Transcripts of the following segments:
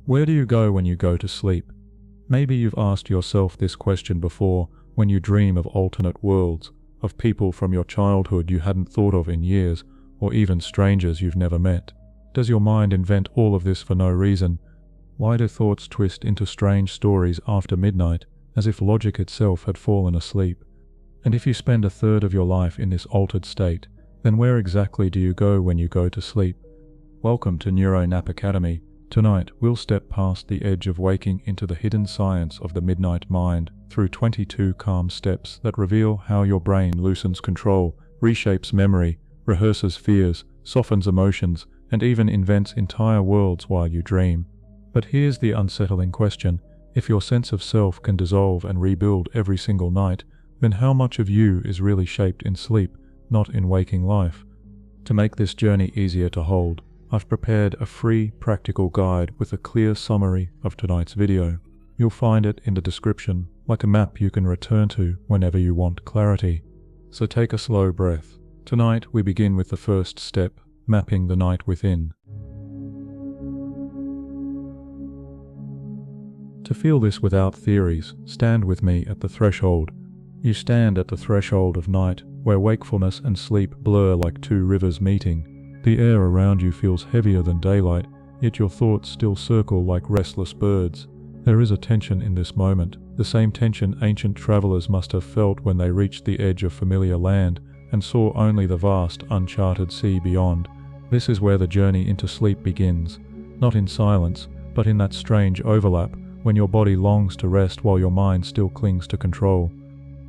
Where do you go when you go to sleep? Maybe you've asked yourself this question before when you dream of alternate worlds, of people from your childhood you hadn't thought of in years, or even strangers you've never met. Does your mind invent all of this for no reason? Why do thoughts twist into strange stories after midnight, as if logic itself had fallen asleep? And if you spend a third of your life in this altered state, then where exactly do you go when you go to sleep? Welcome to NeuroNap Academy. Tonight, we'll step past the edge of waking into the hidden science of the midnight mind through 22 calm steps that reveal how your brain loosens control, reshapes memory, rehearses fears, softens emotions, and even invents entire worlds while you dream. But here's the unsettling question. If your sense of self can dissolve and rebuild every single night, then how much of you is really shaped in sleep, not in waking life? To make this journey easier to hold, I've prepared a free, practical guide with a clear summary of tonight's video. You'll find it in the description, like a map you can return to whenever you want clarity. So take a slow breath. Tonight we begin with the first step, mapping the night within. To feel this without theories, stand with me at the threshold. You stand at the threshold of night, where wakefulness and sleep blur like two rivers meeting. The air around you feels heavier than daylight, yet your thoughts still circle like restless birds. There is a tension in this moment, the same tension ancient travelers must have felt when they reached the edge of familiar land and saw only the vast, uncharted sea beyond. This is where the journey into sleep begins, not in silence, but in that strange overlap when your body longs to rest while your mind still clings to control.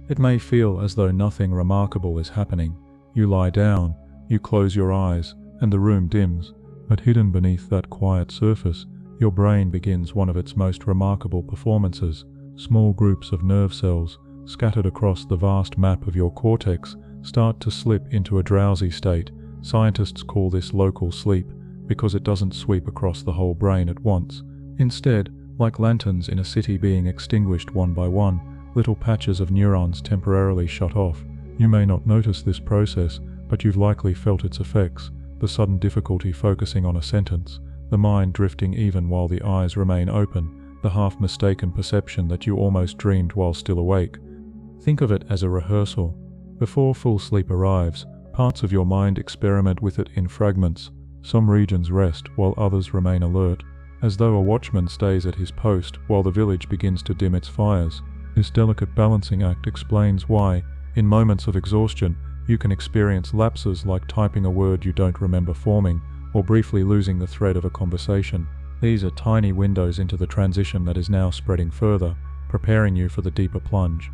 It may feel as though nothing remarkable is happening. You lie down, you close your eyes, and the room dims, but hidden beneath that quiet surface, your brain begins one of its most remarkable performances. Small groups of nerve cells, scattered across the vast map of your cortex, start to slip into a drowsy state. Scientists call this local sleep, because it doesn't sweep across the whole brain at once. Instead, like lanterns in a city being extinguished one by one, little patches of neurons temporarily shut off. You may not notice this process, but you've likely felt its effects. The sudden difficulty focusing on a sentence, the mind drifting even while the eyes remain open, the half-mistaken perception that you almost dreamed while still awake. Think of it as a rehearsal. Before full sleep arrives, parts of your mind experiment with it in fragments. Some regions rest while others remain alert, as though a watchman stays at his post while the village begins to dim its fires. This delicate balancing act explains why, in moments of exhaustion, you can experience lapses like typing a word you don't remember forming, or briefly losing the thread of a conversation. These are tiny windows into the transition that is now spreading further, preparing you for the deeper plunge.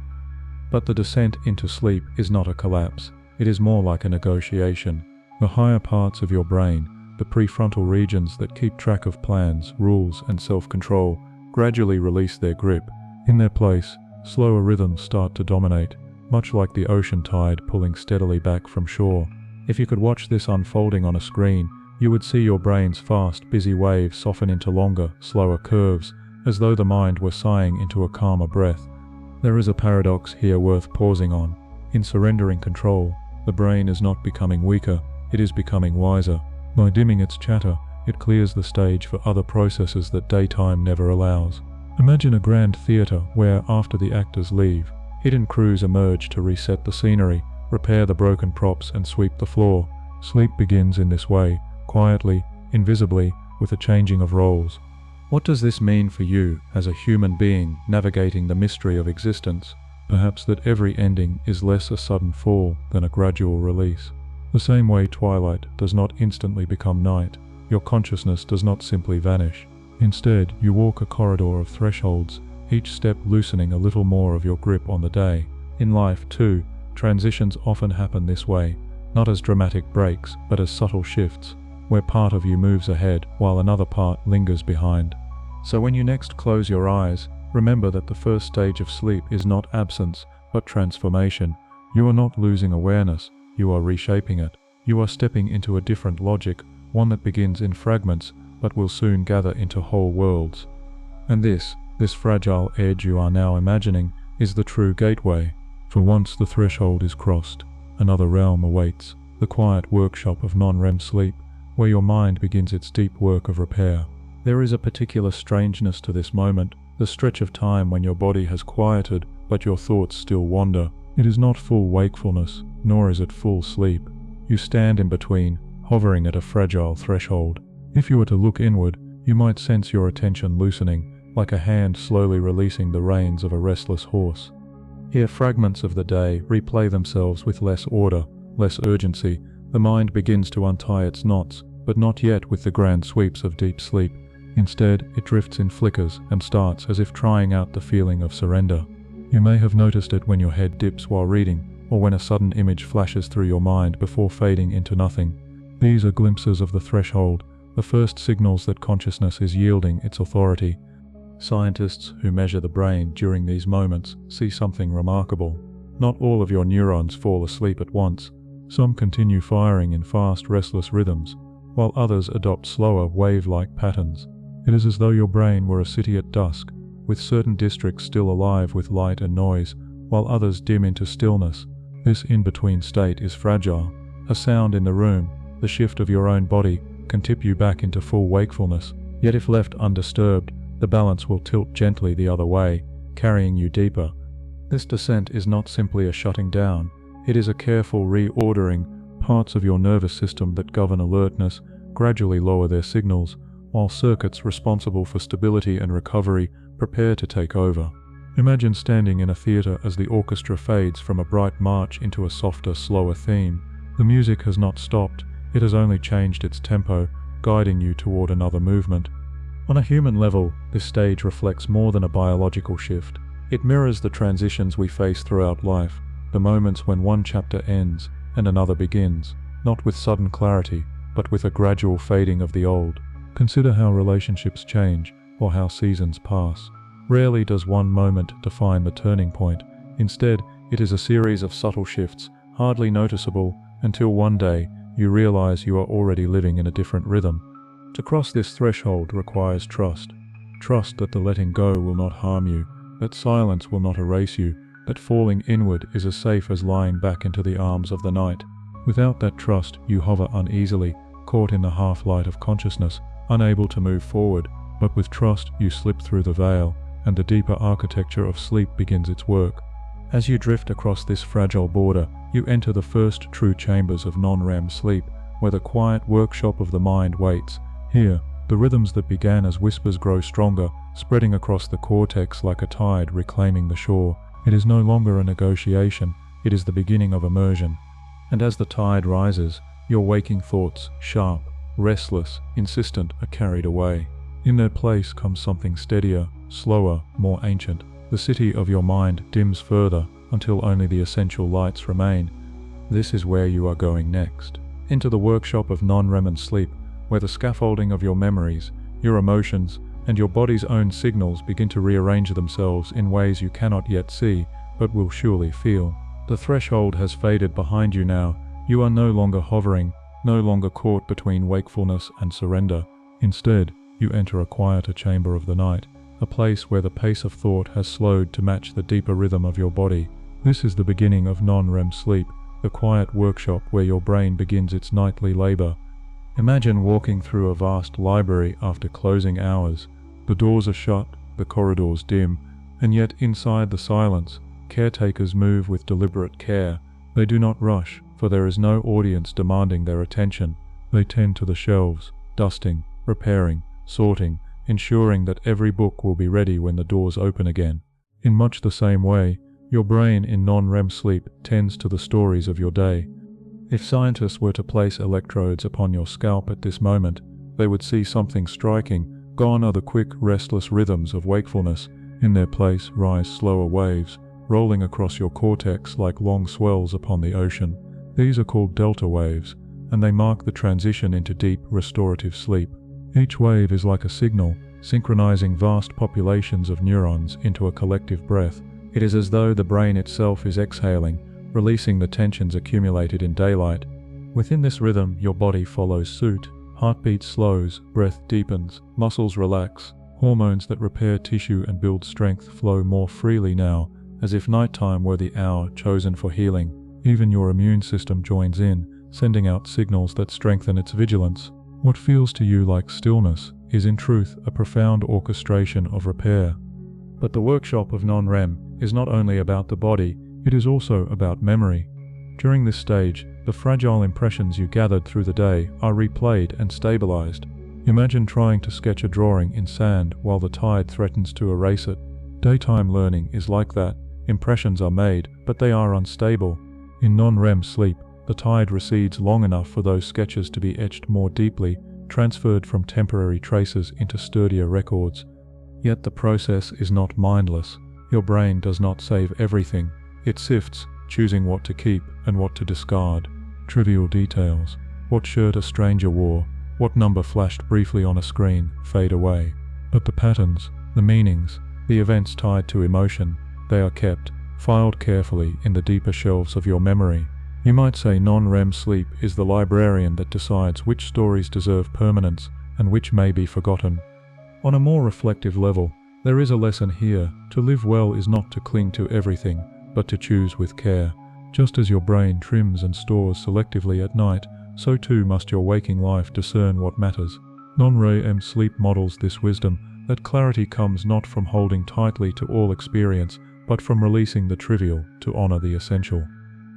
But the descent into sleep is not a collapse. It is more like a negotiation. The higher parts of your brain, the prefrontal regions that keep track of plans, rules, and self-control, gradually release their grip. In their place, slower rhythms start to dominate, much like the ocean tide pulling steadily back from shore. If you could watch this unfolding on a screen, you would see your brain's fast, busy waves soften into longer, slower curves, as though the mind were sighing into a calmer breath. There is a paradox here worth pausing on. In surrendering control, the brain is not becoming weaker, it is becoming wiser. By dimming its chatter, it clears the stage for other processes that daytime never allows. Imagine a grand theatre where, after the actors leave, hidden crews emerge to reset the scenery, repair the broken props, and sweep the floor. Sleep begins in this way, quietly, invisibly, with a changing of roles. What does this mean for you as a human being navigating the mystery of existence? Perhaps that every ending is less a sudden fall than a gradual release. The same way twilight does not instantly become night, your consciousness does not simply vanish. Instead, you walk a corridor of thresholds, each step loosening a little more of your grip on the day. In life, too, transitions often happen this way, not as dramatic breaks, but as subtle shifts, where part of you moves ahead while another part lingers behind. So when you next close your eyes, remember that the first stage of sleep is not absence, but transformation. You are not losing awareness, you are reshaping it. You are stepping into a different logic, one that begins in fragments, but will soon gather into whole worlds. And this fragile edge you are now imagining, is the true gateway. For once the threshold is crossed, another realm awaits, the quiet workshop of non-REM sleep, where your mind begins its deep work of repair. There is a particular strangeness to this moment, the stretch of time when your body has quieted, but your thoughts still wander. It is not full wakefulness, nor is it full sleep. You stand in between, hovering at a fragile threshold. If you were to look inward, you might sense your attention loosening, like a hand slowly releasing the reins of a restless horse. Here fragments of the day replay themselves with less order, less urgency. The mind begins to untie its knots, but not yet with the grand sweeps of deep sleep. Instead, it drifts in flickers and starts as if trying out the feeling of surrender. You may have noticed it when your head dips while reading, or when a sudden image flashes through your mind before fading into nothing. These are glimpses of the threshold, the first signals that consciousness is yielding its authority. Scientists who measure the brain during these moments see something remarkable. Not all of your neurons fall asleep at once. Some continue firing in fast, restless rhythms, while others adopt slower, wave-like patterns. It is as though your brain were a city at dusk, with certain districts still alive with light and noise, while others dim into stillness. This in-between state is fragile. A sound in the room, the shift of your own body, can tip you back into full wakefulness. Yet if left undisturbed, the balance will tilt gently the other way, carrying you deeper. This descent is not simply a shutting down. It is a careful reordering. Parts of your nervous system that govern alertness gradually lower their signals, while circuits responsible for stability and recovery prepare to take over. Imagine standing in a theater as the orchestra fades from a bright march into a softer, slower theme. The music has not stopped, it has only changed its tempo, guiding you toward another movement. On a human level, this stage reflects more than a biological shift. It mirrors the transitions we face throughout life, the moments when one chapter ends and another begins, not with sudden clarity, but with a gradual fading of the old. Consider how relationships change, or how seasons pass. Rarely does one moment define the turning point. Instead, it is a series of subtle shifts, hardly noticeable, until one day you realize you are already living in a different rhythm. To cross this threshold requires trust. Trust that the letting go will not harm you, that silence will not erase you, that falling inward is as safe as lying back into the arms of the night. Without that trust, you hover uneasily, caught in the half-light of consciousness, unable to move forward, but with trust you slip through the veil, and the deeper architecture of sleep begins its work. As you drift across this fragile border, you enter the first true chambers of non-REM sleep, where the quiet workshop of the mind waits. Here, the rhythms that began as whispers grow stronger, spreading across the cortex like a tide reclaiming the shore. It is no longer a negotiation, it is the beginning of immersion. And as the tide rises, your waking thoughts, sharp, restless, insistent, are carried away. In their place comes something steadier, slower, more ancient. The city of your mind dims further until only the essential lights remain. This is where you are going next. Into the workshop of non-REM sleep, where the scaffolding of your memories, your emotions, and your body's own signals begin to rearrange themselves in ways you cannot yet see, but will surely feel. The threshold has faded behind you now. You are no longer hovering, no longer caught between wakefulness and surrender. Instead, you enter a quieter chamber of the night, a place where the pace of thought has slowed to match the deeper rhythm of your body. This is the beginning of non-REM sleep, the quiet workshop where your brain begins its nightly labor. Imagine walking through a vast library after closing hours. The doors are shut, the corridors dim, and yet inside the silence, caretakers move with deliberate care. They do not rush, for there is no audience demanding their attention. They tend to the shelves, dusting, repairing, sorting, ensuring that every book will be ready when the doors open again. In much the same way, your brain in non-REM sleep tends to the stories of your day. If scientists were to place electrodes upon your scalp at this moment, they would see something striking. Gone are the quick, restless rhythms of wakefulness. In their place rise slower waves, rolling across your cortex like long swells upon the ocean. These are called delta waves, and they mark the transition into deep, restorative sleep. Each wave is like a signal, synchronizing vast populations of neurons into a collective breath. It is as though the brain itself is exhaling, releasing the tensions accumulated in daylight. Within this rhythm, your body follows suit. Heartbeat slows, breath deepens, muscles relax. Hormones that repair tissue and build strength flow more freely now, as if nighttime were the hour chosen for healing. Even your immune system joins in, sending out signals that strengthen its vigilance. What feels to you like stillness is in truth a profound orchestration of repair. But the workshop of non-REM is not only about the body, it is also about memory. During this stage, the fragile impressions you gathered through the day are replayed and stabilized. Imagine trying to sketch a drawing in sand while the tide threatens to erase it. Daytime learning is like that. Impressions are made, but they are unstable. In non-REM sleep, the tide recedes long enough for those sketches to be etched more deeply, transferred from temporary traces into sturdier records. Yet the process is not mindless. Your brain does not save everything. It sifts, choosing what to keep and what to discard. Trivial details. What shirt a stranger wore, what number flashed briefly on a screen, fade away. But the patterns, the meanings, the events tied to emotion, they are kept, filed carefully in the deeper shelves of your memory. You might say non-REM sleep is the librarian that decides which stories deserve permanence and which may be forgotten. On a more reflective level, there is a lesson here. To live well is not to cling to everything, but to choose with care. Just as your brain trims and stores selectively at night, so too must your waking life discern what matters. Non-REM sleep models this wisdom, that clarity comes not from holding tightly to all experience, but from releasing the trivial to honor the essential.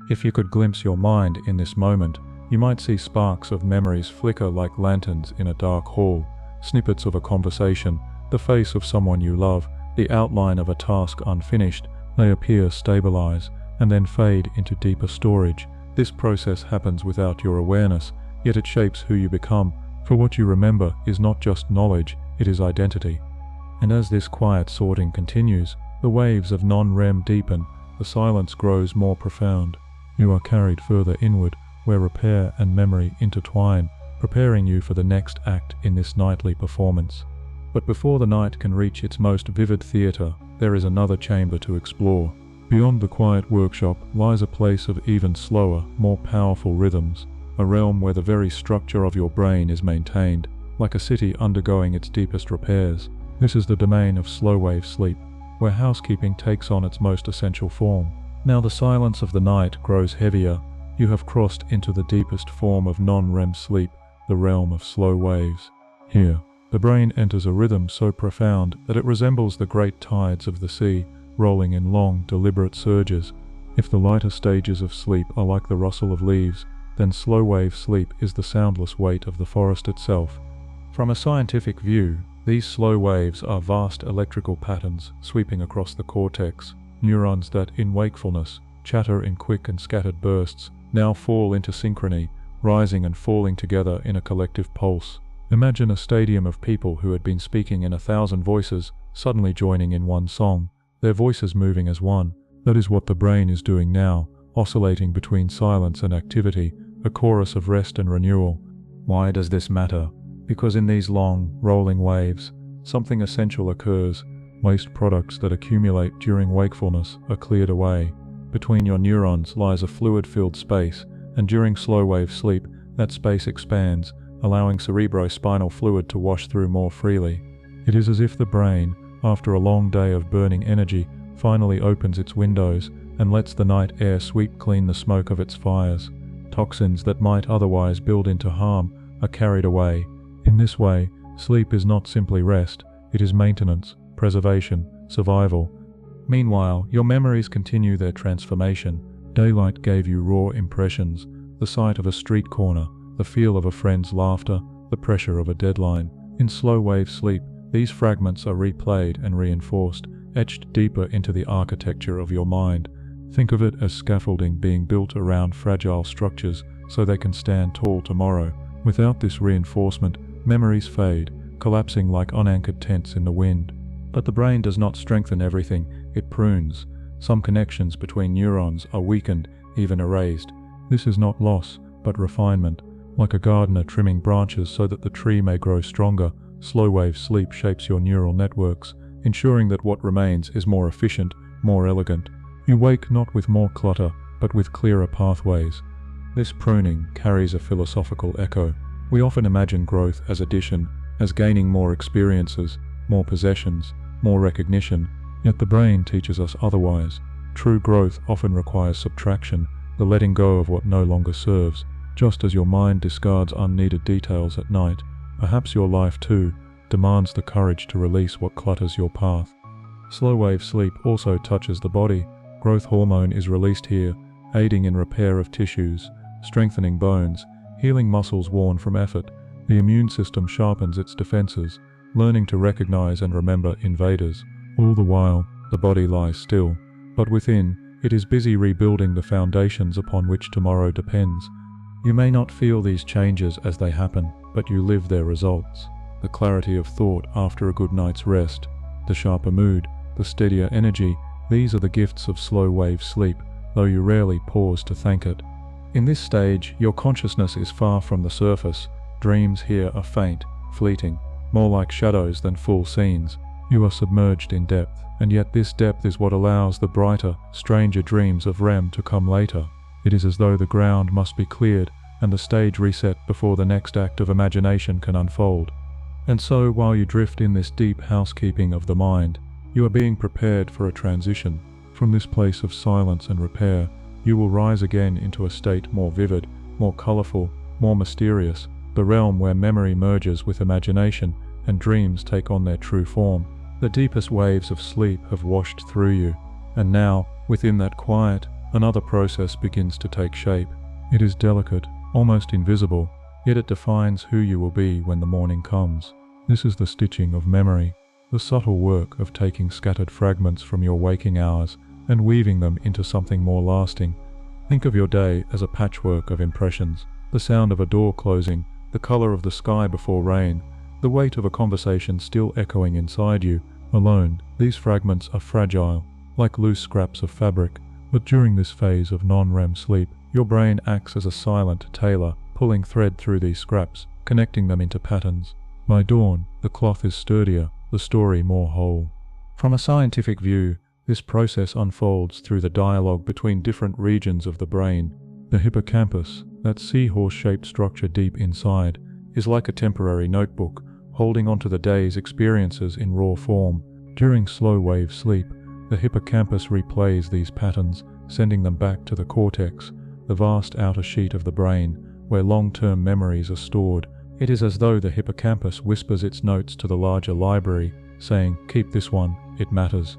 If you could glimpse your mind in this moment, you might see sparks of memories flicker like lanterns in a dark hall, snippets of a conversation, the face of someone you love, the outline of a task unfinished. They appear, stabilize, and then fade into deeper storage. This process happens without your awareness, yet it shapes who you become, for what you remember is not just knowledge, it is identity. And as this quiet sorting continues, the waves of non-REM deepen, the silence grows more profound. You are carried further inward, where repair and memory intertwine, preparing you for the next act in this nightly performance. But before the night can reach its most vivid theater, there is another chamber to explore. Beyond the quiet workshop lies a place of even slower, more powerful rhythms, a realm where the very structure of your brain is maintained, like a city undergoing its deepest repairs. This is the domain of slow-wave sleep, where housekeeping takes on its most essential form. Now the silence of the night grows heavier. You have crossed into the deepest form of non-REM sleep, the realm of slow waves. Here, the brain enters a rhythm so profound that it resembles the great tides of the sea, rolling in long, deliberate surges. If the lighter stages of sleep are like the rustle of leaves, then slow-wave sleep is the soundless weight of the forest itself. From a scientific view, these slow waves are vast electrical patterns sweeping across the cortex, neurons that, in wakefulness, chatter in quick and scattered bursts, now fall into synchrony, rising and falling together in a collective pulse. Imagine a stadium of people who had been speaking in 1,000 voices, suddenly joining in one song, their voices moving as one. That is what the brain is doing now, oscillating between silence and activity, a chorus of rest and renewal. Why does this matter? Because in these long, rolling waves, something essential occurs. Waste products that accumulate during wakefulness are cleared away. Between your neurons lies a fluid-filled space, and during slow-wave sleep, that space expands, allowing cerebrospinal fluid to wash through more freely. It is as if the brain, after a long day of burning energy, finally opens its windows and lets the night air sweep clean the smoke of its fires. Toxins that might otherwise build into harm are carried away. In this way, sleep is not simply rest, it is maintenance, preservation, survival. Meanwhile, your memories continue their transformation. Daylight gave you raw impressions, the sight of a street corner, the feel of a friend's laughter, the pressure of a deadline. In slow-wave sleep, these fragments are replayed and reinforced, etched deeper into the architecture of your mind. Think of it as scaffolding being built around fragile structures so they can stand tall tomorrow. Without this reinforcement, memories fade, collapsing like unanchored tents in the wind. But the brain does not strengthen everything, it prunes. Some connections between neurons are weakened, even erased. This is not loss, but refinement. Like a gardener trimming branches so that the tree may grow stronger, slow-wave sleep shapes your neural networks, ensuring that what remains is more efficient, more elegant. You wake not with more clutter, but with clearer pathways. This pruning carries a philosophical echo. We often imagine growth as addition, as gaining more experiences, more possessions, more recognition, yet the brain teaches us otherwise. True growth often requires subtraction, the letting go of what no longer serves. Just as your mind discards unneeded details at night, perhaps your life too, demands the courage to release what clutters your path. Slow-wave sleep also touches the body. Growth hormone is released here, aiding in repair of tissues, strengthening bones, healing muscles worn from effort. The immune system sharpens its defenses, learning to recognize and remember invaders. All the while, the body lies still, but within, it is busy rebuilding the foundations upon which tomorrow depends. You may not feel these changes as they happen, but you live their results. The clarity of thought after a good night's rest, the sharper mood, the steadier energy, these are the gifts of slow-wave sleep, though you rarely pause to thank it. In this stage, your consciousness is far from the surface. Dreams here are faint, fleeting, more like shadows than full scenes. You are submerged in depth, and yet this depth is what allows the brighter, stranger dreams of REM to come later. It is as though the ground must be cleared and the stage reset before the next act of imagination can unfold. And so, while you drift in this deep housekeeping of the mind, you are being prepared for a transition. From this place of silence and repair, you will rise again into a state more vivid, more colorful, more mysterious, the realm where memory merges with imagination and dreams take on their true form. The deepest waves of sleep have washed through you, and now, within that quiet, another process begins to take shape. It is delicate, almost invisible, yet it defines who you will be when the morning comes. This is the stitching of memory, the subtle work of taking scattered fragments from your waking hours and weaving them into something more lasting. Think of your day as a patchwork of impressions, the sound of a door closing, the color of the sky before rain, the weight of a conversation still echoing inside you. Alone, these fragments are fragile, like loose scraps of fabric, but during this phase of non-REM sleep, your brain acts as a silent tailor, pulling thread through these scraps, connecting them into patterns. By dawn, the cloth is sturdier, the story more whole. From a scientific view, this process unfolds through the dialogue between different regions of the brain. The hippocampus, that seahorse-shaped structure deep inside, is like a temporary notebook, holding onto the day's experiences in raw form. During slow-wave sleep, the hippocampus replays these patterns, sending them back to the cortex, the vast outer sheet of the brain, where long-term memories are stored. It is as though the hippocampus whispers its notes to the larger library, saying, "Keep this one, it matters."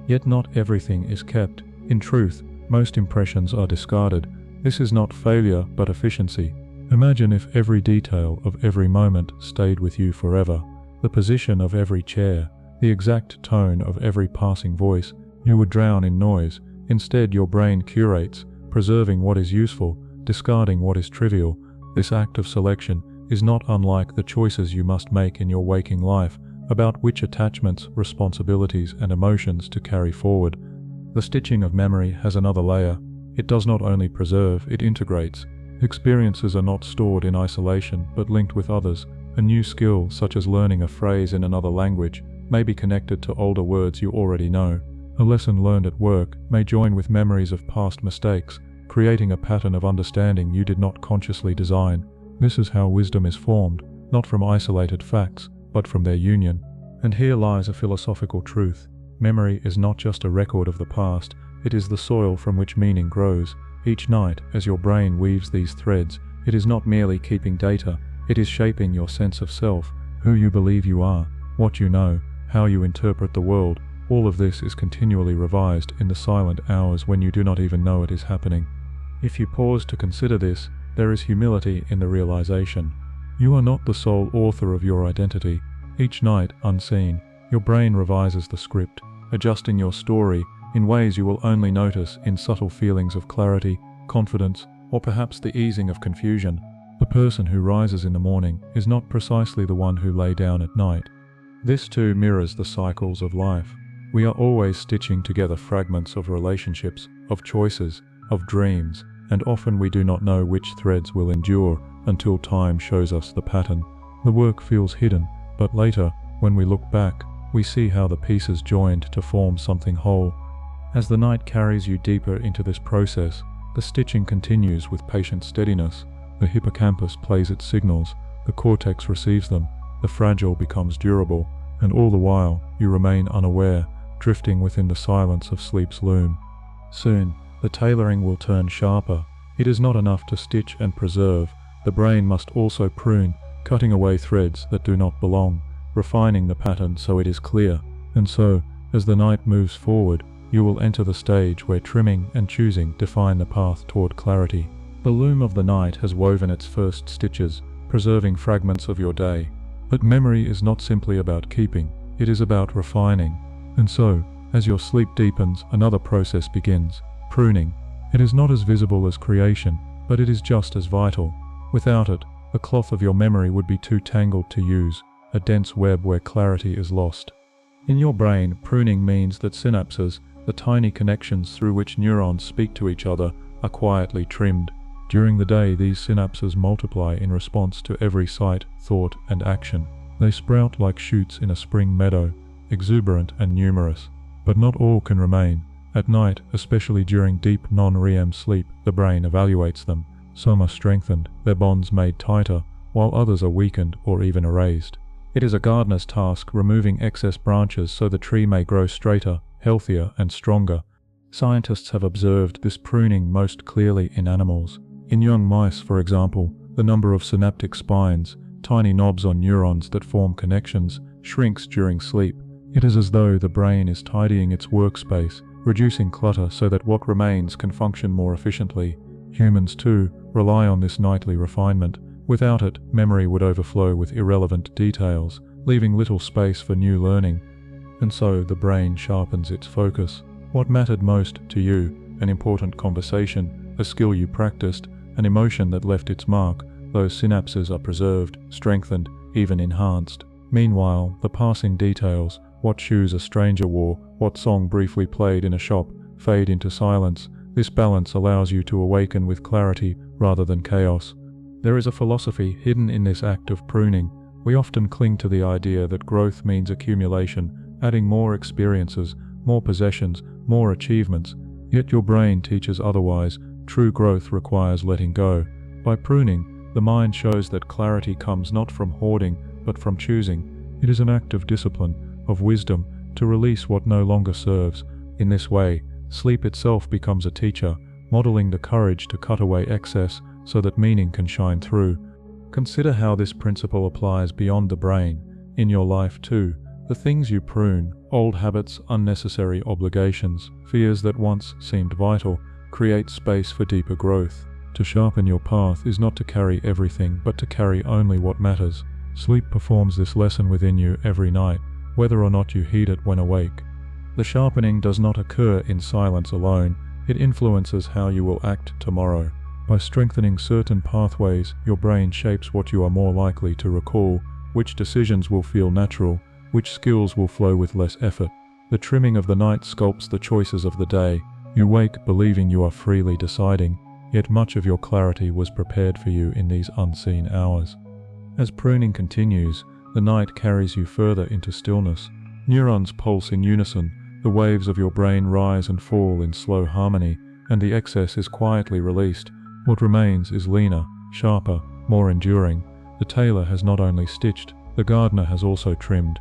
Yet not everything is kept. In truth, most impressions are discarded. This is not failure, but efficiency. Imagine if every detail of every moment stayed with you forever. The position of every chair, the exact tone of every passing voice. You would drown in noise. Instead, your brain curates, preserving what is useful, discarding what is trivial. This act of selection is not unlike the choices you must make in your waking life about which attachments, responsibilities, and emotions to carry forward. The stitching of memory has another layer. It does not only preserve, it integrates. Experiences are not stored in isolation, but linked with others. A new skill, such as learning a phrase in another language, may be connected to older words you already know. A lesson learned at work may join with memories of past mistakes, creating a pattern of understanding you did not consciously design. This is how wisdom is formed, not from isolated facts, but from their union. And here lies a philosophical truth. Memory is not just a record of the past, it is the soil from which meaning grows. Each night, as your brain weaves these threads, it is not merely keeping data, it is shaping your sense of self, who you believe you are, what you know, how you interpret the world. All of this is continually revised in the silent hours when you do not even know it is happening. If you pause to consider this, there is humility in the realization. You are not the sole author of your identity. Each night, unseen, your brain revises the script, adjusting your story in ways you will only notice in subtle feelings of clarity, confidence, or perhaps the easing of confusion. The person who rises in the morning is not precisely the one who lay down at night. This too mirrors the cycles of life. We are always stitching together fragments of relationships, of choices, of dreams, and often we do not know which threads will endure until time shows us the pattern. The work feels hidden, but later, when we look back, we see how the pieces joined to form something whole. As the night carries you deeper into this process, the stitching continues with patient steadiness. The hippocampus plays its signals, the cortex receives them, the fragile becomes durable, and all the while you remain unaware, drifting within the silence of sleep's loom. Soon, the tailoring will turn sharper. It is not enough to stitch and preserve. The brain must also prune, cutting away threads that do not belong. refining the pattern so it is clear. And so, as the night moves forward, you will enter the stage where trimming and choosing define the path toward clarity. The loom of the night has woven its first stitches, preserving fragments of your day. But memory is not simply about keeping, it is about refining. And so, as your sleep deepens, another process begins, pruning. It is not as visible as creation, but it is just as vital. Without it, the cloth of your memory would be too tangled to use, a dense web where clarity is lost. In your brain, pruning means that synapses, the tiny connections through which neurons speak to each other, are quietly trimmed. During the day, these synapses multiply in response to every sight, thought, and action. They sprout like shoots in a spring meadow, exuberant and numerous. But not all can remain. At night, especially during deep non-REM sleep, the brain evaluates them. Some are strengthened, their bonds made tighter, while others are weakened or even erased. It is a gardener's task removing excess branches so the tree may grow straighter, healthier, and stronger. Scientists have observed this pruning most clearly in animals. In young mice, for example, the number of synaptic spines, tiny knobs on neurons that form connections, shrinks during sleep. It is as though the brain is tidying its workspace, reducing clutter so that what remains can function more efficiently. Humans, too, rely on this nightly refinement. Without it, memory would overflow with irrelevant details, leaving little space for new learning. And so the brain sharpens its focus. What mattered most to you, an important conversation, a skill you practiced, an emotion that left its mark, those synapses are preserved, strengthened, even enhanced. Meanwhile, the passing details, what shoes a stranger wore, what song briefly played in a shop, fade into silence. This balance allows you to awaken with clarity rather than chaos. There is a philosophy hidden in this act of pruning. We often cling to the idea that growth means accumulation, adding more experiences, more possessions, more achievements. Yet your brain teaches otherwise. True growth requires letting go. By pruning, the mind shows that clarity comes not from hoarding, but from choosing. It is an act of discipline, of wisdom, to release what no longer serves. In this way, sleep itself becomes a teacher, modeling the courage to cut away excess so that meaning can shine through. Consider how this principle applies beyond the brain, in your life too. The things you prune, old habits, unnecessary obligations, fears that once seemed vital, create space for deeper growth. To sharpen your path is not to carry everything, but to carry only what matters. Sleep performs this lesson within you every night, whether or not you heed it when awake. The sharpening does not occur in silence alone, it influences how you will act tomorrow. By strengthening certain pathways, your brain shapes what you are more likely to recall, which decisions will feel natural, which skills will flow with less effort. The trimming of the night sculpts the choices of the day. You wake believing you are freely deciding, yet much of your clarity was prepared for you in these unseen hours. As pruning continues, the night carries you further into stillness. Neurons pulse in unison, the waves of your brain rise and fall in slow harmony, and the excess is quietly released. What remains is leaner, sharper, more enduring. The tailor has not only stitched, the gardener has also trimmed.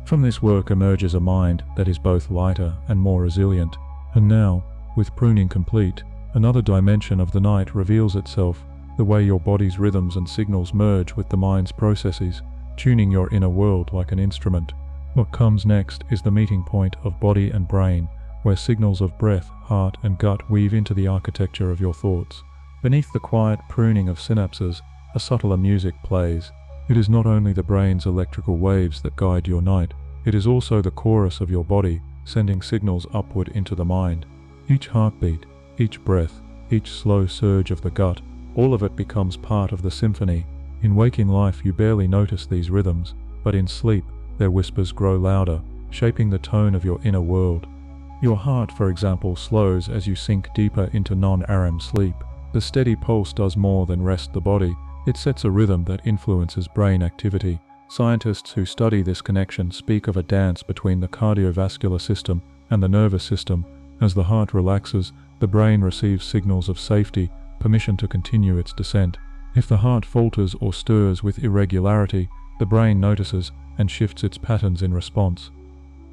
From this work emerges a mind that is both lighter and more resilient. And now, with pruning complete, another dimension of the night reveals itself, the way your body's rhythms and signals merge with the mind's processes, tuning your inner world like an instrument. What comes next is the meeting point of body and brain, where signals of breath, heart, and gut weave into the architecture of your thoughts. Beneath the quiet pruning of synapses, a subtler music plays. It is not only the brain's electrical waves that guide your night, it is also the chorus of your body, sending signals upward into the mind. Each heartbeat, each breath, each slow surge of the gut, all of it becomes part of the symphony. In waking life you barely notice these rhythms, but in sleep their whispers grow louder, shaping the tone of your inner world. Your heart, for example, slows as you sink deeper into non-REM sleep. The steady pulse does more than rest the body, it sets a rhythm that influences brain activity. Scientists who study this connection speak of a dance between the cardiovascular system and the nervous system. As the heart relaxes, the brain receives signals of safety, permission to continue its descent. If the heart falters or stirs with irregularity, the brain notices and shifts its patterns in response.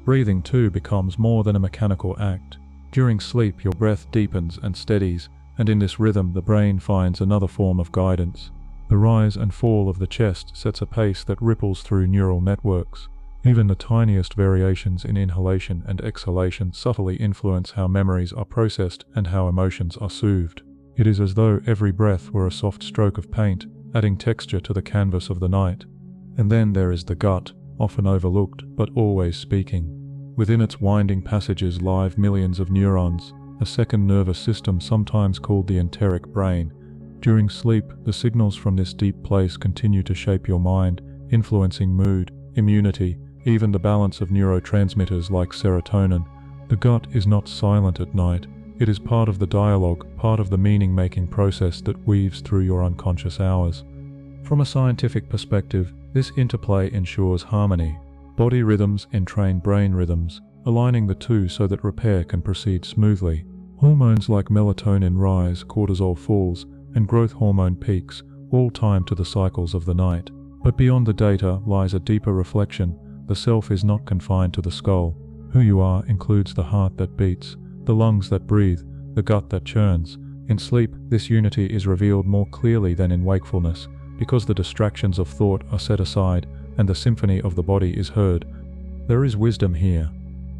Breathing too becomes more than a mechanical act. During sleep your breath deepens and steadies, and in this rhythm the brain finds another form of guidance. The rise and fall of the chest sets a pace that ripples through neural networks. Even the tiniest variations in inhalation and exhalation subtly influence how memories are processed and how emotions are soothed. It is as though every breath were a soft stroke of paint, adding texture to the canvas of the night. And then there is the gut, often overlooked, but always speaking. Within its winding passages live millions of neurons, a second nervous system sometimes called the enteric brain. During sleep, the signals from this deep place continue to shape your mind, influencing mood, immunity, even the balance of neurotransmitters like serotonin. The gut is not silent at night. It is part of the dialogue, part of the meaning-making process that weaves through your unconscious hours. From a scientific perspective, this interplay ensures harmony. Body rhythms entrain brain rhythms, aligning the two so that repair can proceed smoothly. Hormones like melatonin rise, cortisol falls, and growth hormone peaks, all timed to the cycles of the night. But beyond the data lies a deeper reflection. The self is not confined to the skull. Who you are includes the heart that beats, the lungs that breathe, the gut that churns. In sleep, this unity is revealed more clearly than in wakefulness, because the distractions of thought are set aside and the symphony of the body is heard. There is wisdom here.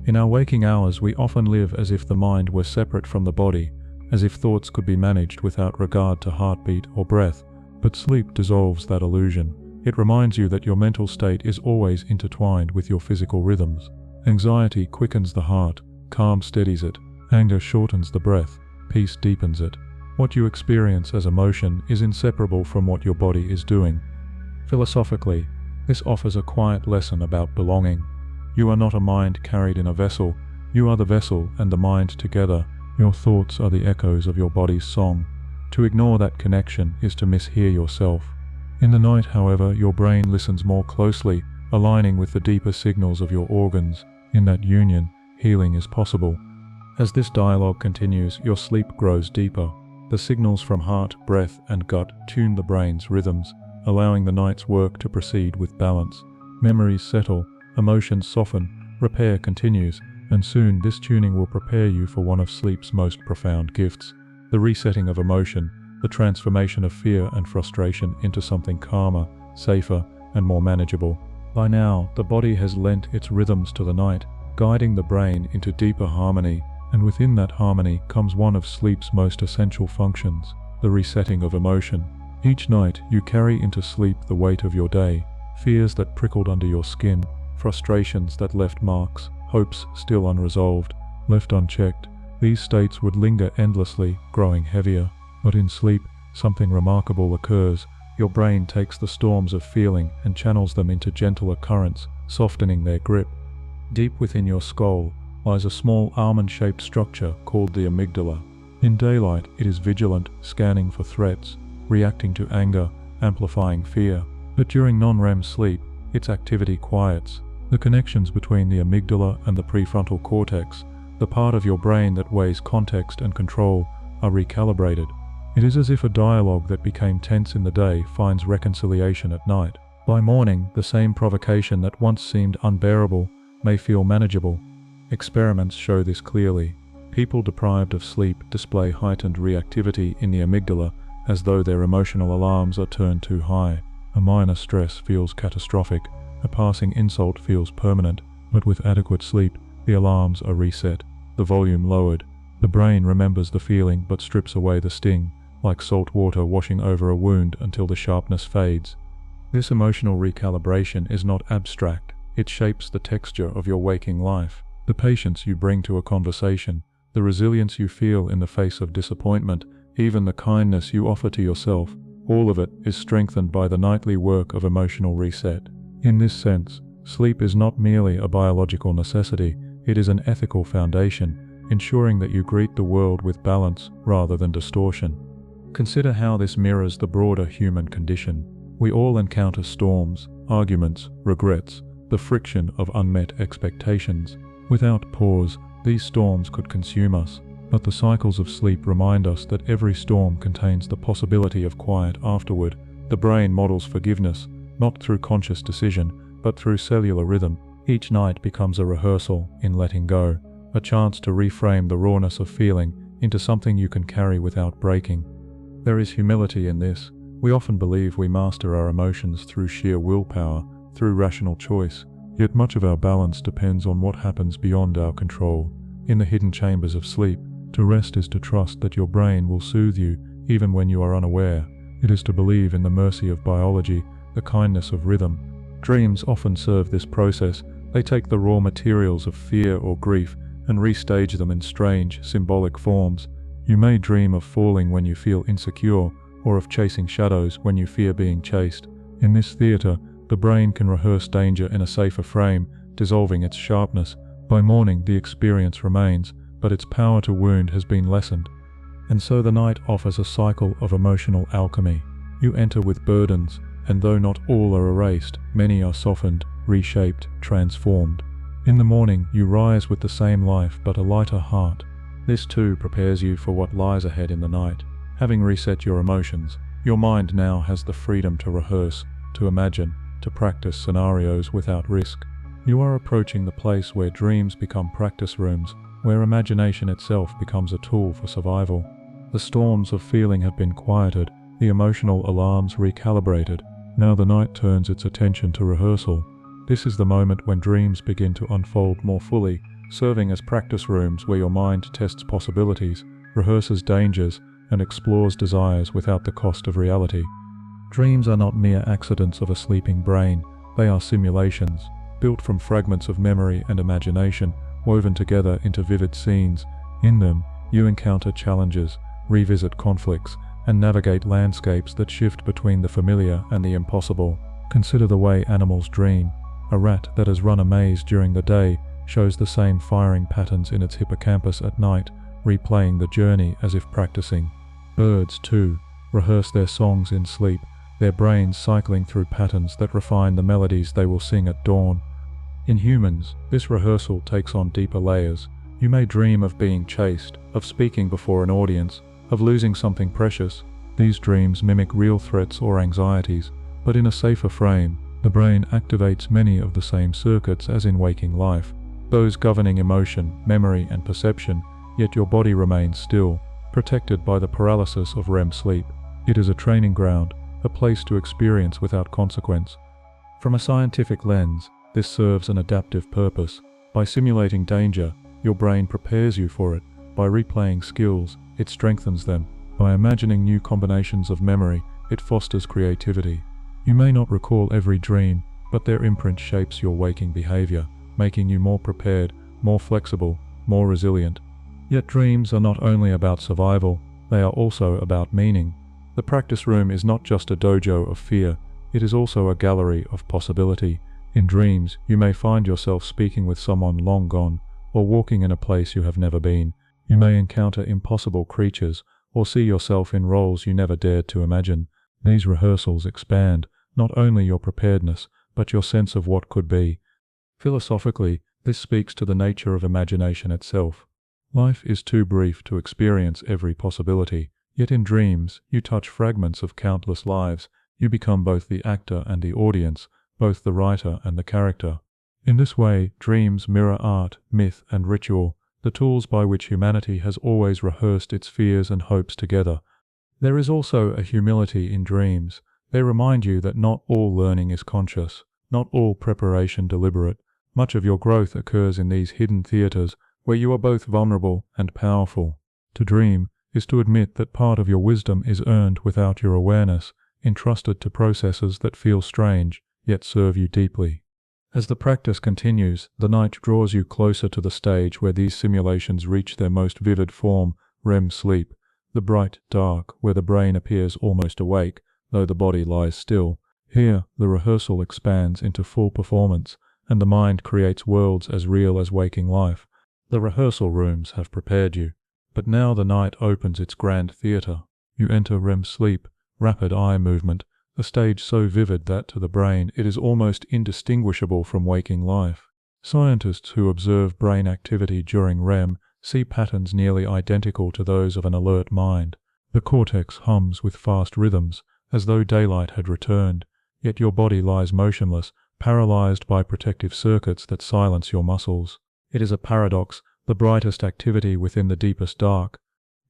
In our waking hours, we often live as if the mind were separate from the body, as if thoughts could be managed without regard to heartbeat or breath. But sleep dissolves that illusion. It reminds you that your mental state is always intertwined with your physical rhythms. Anxiety quickens the heart, calm steadies it, anger shortens the breath, peace deepens it. What you experience as emotion is inseparable from what your body is doing. Philosophically, this offers a quiet lesson about belonging. You are not a mind carried in a vessel. You are the vessel and the mind together. Your thoughts are the echoes of your body's song. To ignore that connection is to mishear yourself. In the night, however, your brain listens more closely, aligning with the deeper signals of your organs. In that union, healing is possible. As this dialogue continues, your sleep grows deeper. The signals from heart, breath, and gut tune the brain's rhythms, allowing the night's work to proceed with balance. Memories settle, emotions soften, repair continues, and soon this tuning will prepare you for one of sleep's most profound gifts, the resetting of emotion, the transformation of fear and frustration into something calmer, safer, and more manageable. By now, the body has lent its rhythms to the night, guiding the brain into deeper harmony, and within that harmony comes one of sleep's most essential functions, the resetting of emotion. Each night, you carry into sleep the weight of your day, fears that prickled under your skin, frustrations that left marks, hopes still unresolved, left unchecked. These states would linger endlessly, growing heavier. But in sleep, something remarkable occurs. Your brain takes the storms of feeling and channels them into gentler currents, softening their grip. Deep within your skull lies a small almond-shaped structure called the amygdala. In daylight, it is vigilant, scanning for threats, reacting to anger, amplifying fear. But during non-REM sleep, its activity quiets. The connections between the amygdala and the prefrontal cortex, the part of your brain that weighs context and control, are recalibrated. It is as if a dialogue that became tense in the day finds reconciliation at night. By morning, the same provocation that once seemed unbearable may feel manageable. Experiments show this clearly. People deprived of sleep display heightened reactivity in the amygdala, as though their emotional alarms are turned too high. A minor stress feels catastrophic, a passing insult feels permanent, but with adequate sleep, the alarms are reset, the volume lowered. The brain remembers the feeling but strips away the sting, like salt water washing over a wound until the sharpness fades. This emotional recalibration is not abstract, it shapes the texture of your waking life. The patience you bring to a conversation, the resilience you feel in the face of disappointment, even the kindness you offer to yourself, all of it is strengthened by the nightly work of emotional reset. In this sense, sleep is not merely a biological necessity, it is an ethical foundation, ensuring that you greet the world with balance rather than distortion. Consider how this mirrors the broader human condition. We all encounter storms, arguments, regrets, the friction of unmet expectations. Without pause, these storms could consume us, but the cycles of sleep remind us that every storm contains the possibility of quiet afterward. The brain models forgiveness, not through conscious decision, but through cellular rhythm. Each night becomes a rehearsal in letting go, a chance to reframe the rawness of feeling into something you can carry without breaking. There is humility in this, We often believe we master our emotions through sheer willpower, through rational choice, yet much of our balance depends on what happens beyond our control. In the hidden chambers of sleep, to rest is to trust that your brain will soothe you even when you are unaware. It is to believe in the mercy of biology, the kindness of rhythm. Dreams often serve this process. They take the raw materials of fear or grief and restage them in strange, symbolic forms. You may dream of falling when you feel insecure, or of chasing shadows when you fear being chased. In this theatre, the brain can rehearse danger in a safer frame, dissolving its sharpness. By morning, the experience remains, but its power to wound has been lessened. And so the night offers a cycle of emotional alchemy. You enter with burdens, and though not all are erased, many are softened, reshaped, transformed. In the morning, you rise with the same life but a lighter heart. This too prepares you for what lies ahead in the night. Having reset your emotions, your mind now has the freedom to rehearse, to imagine, to practice scenarios without risk. You are approaching the place where dreams become practice rooms, where imagination itself becomes a tool for survival. The storms of feeling have been quieted, the emotional alarms recalibrated. Now the night turns its attention to rehearsal. This is the moment when dreams begin to unfold more fully, serving as practice rooms where your mind tests possibilities, rehearses dangers, and explores desires without the cost of reality. Dreams are not mere accidents of a sleeping brain. They are simulations, built from fragments of memory and imagination, woven together into vivid scenes. In them, you encounter challenges, revisit conflicts, and navigate landscapes that shift between the familiar and the impossible. Consider the way animals dream. A rat that has run a maze during the day shows the same firing patterns in its hippocampus at night, replaying the journey as if practicing. Birds, too, rehearse their songs in sleep, their brains cycling through patterns that refine the melodies they will sing at dawn. In humans, this rehearsal takes on deeper layers. You may dream of being chased, of speaking before an audience, of losing something precious. These dreams mimic real threats or anxieties, but in a safer frame. The brain activates many of the same circuits as in waking life, those governing emotion, memory, and perception, yet your body remains still, protected by the paralysis of REM sleep. It is a training ground, a place to experience without consequence. From a scientific lens, this serves an adaptive purpose. By simulating danger, your brain prepares you for it. By replaying skills, it strengthens them. By imagining new combinations of memory, it fosters creativity. You may not recall every dream, but their imprint shapes your waking behavior, making you more prepared, more flexible, more resilient. Yet dreams are not only about survival, they are also about meaning. The practice room is not just a dojo of fear, it is also a gallery of possibility. In dreams, you may find yourself speaking with someone long gone, or walking in a place you have never been. You may encounter impossible creatures, or see yourself in roles you never dared to imagine. These rehearsals expand not only your preparedness, but your sense of what could be. Philosophically, this speaks to the nature of imagination itself. Life is too brief to experience every possibility, yet in dreams, you touch fragments of countless lives. You become both the actor and the audience, both the writer and the character. In this way, dreams mirror art, myth, and ritual, the tools by which humanity has always rehearsed its fears and hopes together. There is also a humility in dreams. They remind you that not all learning is conscious, not all preparation deliberate. Much of your growth occurs in these hidden theatres, where you are both vulnerable and powerful. To dream is to admit that part of your wisdom is earned without your awareness, entrusted to processes that feel strange, yet serve you deeply. As the practice continues, the night draws you closer to the stage where these simulations reach their most vivid form, REM sleep, the bright dark, where the brain appears almost awake, though the body lies still. Here, the rehearsal expands into full performance, and the mind creates worlds as real as waking life. The rehearsal rooms have prepared you, but now the night opens its grand theatre. You enter REM sleep, rapid eye movement, a stage so vivid that to the brain it is almost indistinguishable from waking life. Scientists who observe brain activity during REM see patterns nearly identical to those of an alert mind. The cortex hums with fast rhythms, as though daylight had returned, yet your body lies motionless, paralyzed by protective circuits that silence your muscles. It is a paradox, the brightest activity within the deepest dark.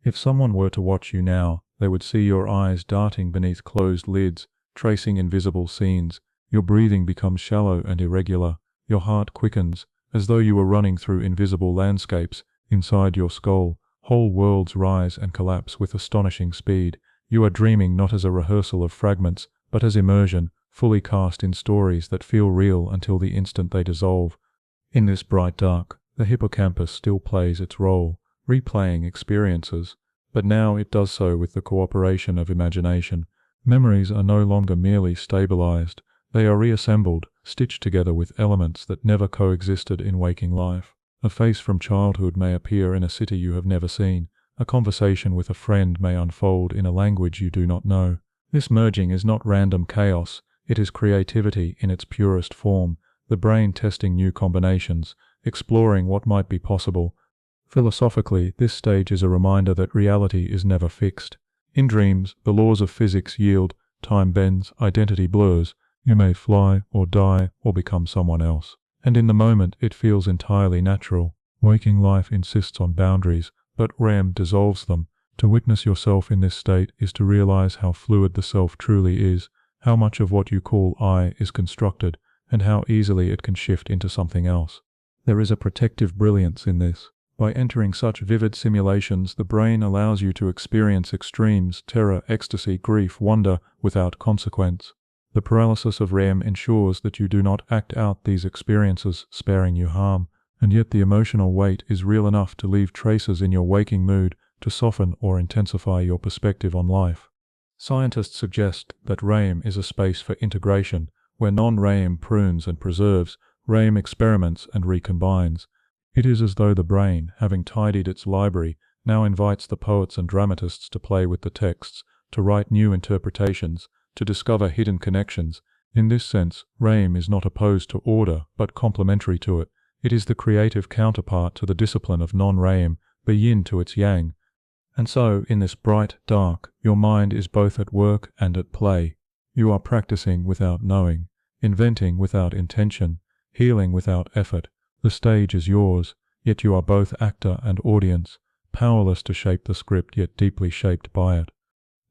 If someone were to watch you now, they would see your eyes darting beneath closed lids, tracing invisible scenes. Your breathing becomes shallow and irregular. Your heart quickens, as though you were running through invisible landscapes. Inside your skull, whole worlds rise and collapse with astonishing speed. You are dreaming not as a rehearsal of fragments, but as immersion, fully cast in stories that feel real until the instant they dissolve. In this bright dark, the hippocampus still plays its role, replaying experiences, but now it does so with the cooperation of imagination. Memories are no longer merely stabilized, they are reassembled, stitched together with elements that never coexisted in waking life. A face from childhood may appear in a city you have never seen. A conversation with a friend may unfold in a language you do not know. This merging is not random chaos, it is creativity in its purest form, the brain testing new combinations, exploring what might be possible. Philosophically, this stage is a reminder that reality is never fixed. In dreams, the laws of physics yield, time bends, identity blurs. You may fly or die or become someone else. And in the moment, it feels entirely natural. Waking life insists on boundaries, but REM dissolves them. To witness yourself in this state is to realize how fluid the self truly is, how much of what you call I is constructed, and how easily it can shift into something else. There is a protective brilliance in this. By entering such vivid simulations, the brain allows you to experience extremes, terror, ecstasy, grief, wonder, without consequence. The paralysis of REM ensures that you do not act out these experiences, sparing you harm, and yet the emotional weight is real enough to leave traces in your waking mood, to soften or intensify your perspective on life. Scientists suggest that REM is a space for integration, where non-REM prunes and preserves, REM experiments and recombines. It is as though the brain, having tidied its library, now invites the poets and dramatists to play with the texts, to write new interpretations, to discover hidden connections. In this sense, REM is not opposed to order, but complementary to it. It is the creative counterpart to the discipline of non-REM, the yin to its yang. And so, in this bright dark, your mind is both at work and at play. You are practicing without knowing, inventing without intention, healing without effort. The stage is yours, yet you are both actor and audience, powerless to shape the script yet deeply shaped by it.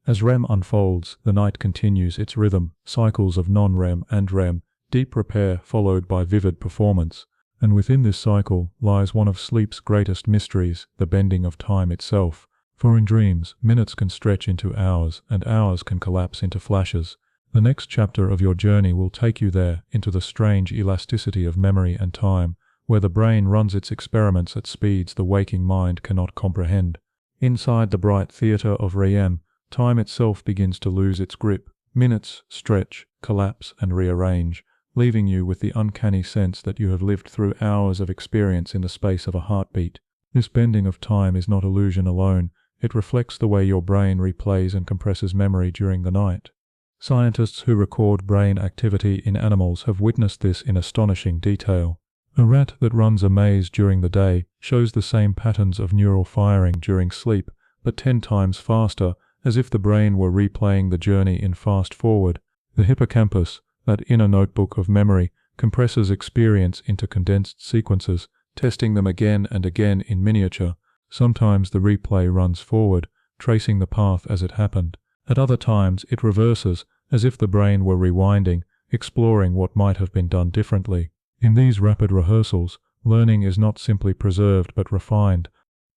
As REM unfolds, the night continues its rhythm, cycles of non-REM and REM, deep repair followed by vivid performance. And within this cycle lies one of sleep's greatest mysteries, the bending of time itself. For in dreams, minutes can stretch into hours, and hours can collapse into flashes. The next chapter of your journey will take you there, into the strange elasticity of memory and time, where the brain runs its experiments at speeds the waking mind cannot comprehend. Inside the bright theatre of REM, time itself begins to lose its grip. Minutes stretch, collapse, and rearrange, leaving you with the uncanny sense that you have lived through hours of experience in the space of a heartbeat. This bending of time is not illusion alone, it reflects the way your brain replays and compresses memory during the night. Scientists who record brain activity in animals have witnessed this in astonishing detail. A rat that runs a maze during the day shows the same patterns of neural firing during sleep, but 10 times faster, as if the brain were replaying the journey in fast forward. The hippocampus, that inner notebook of memory, compresses experience into condensed sequences, testing them again and again in miniature. Sometimes the replay runs forward, tracing the path as it happened. At other times it reverses, as if the brain were rewinding, exploring what might have been done differently. In these rapid rehearsals, learning is not simply preserved but refined.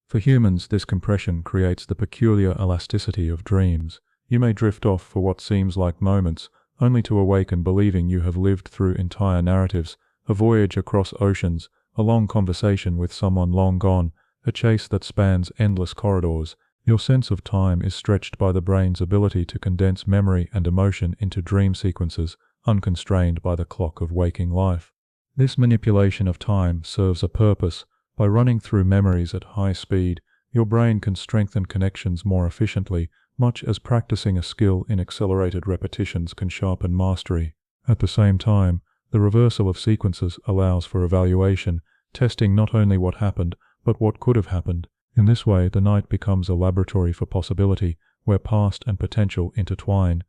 For humans, this compression creates the peculiar elasticity of dreams. You may drift off for what seems like moments, only to awaken believing you have lived through entire narratives, a voyage across oceans, a long conversation with someone long gone, a chase that spans endless corridors. Your sense of time is stretched by the brain's ability to condense memory and emotion into dream sequences, unconstrained by the clock of waking life. This manipulation of time serves a purpose. By running through memories at high speed, your brain can strengthen connections more efficiently, much as practicing a skill in accelerated repetitions can sharpen mastery. At the same time, the reversal of sequences allows for evaluation, testing not only what happened, but what could have happened. In this way, the night becomes a laboratory for possibility, where past and potential intertwine.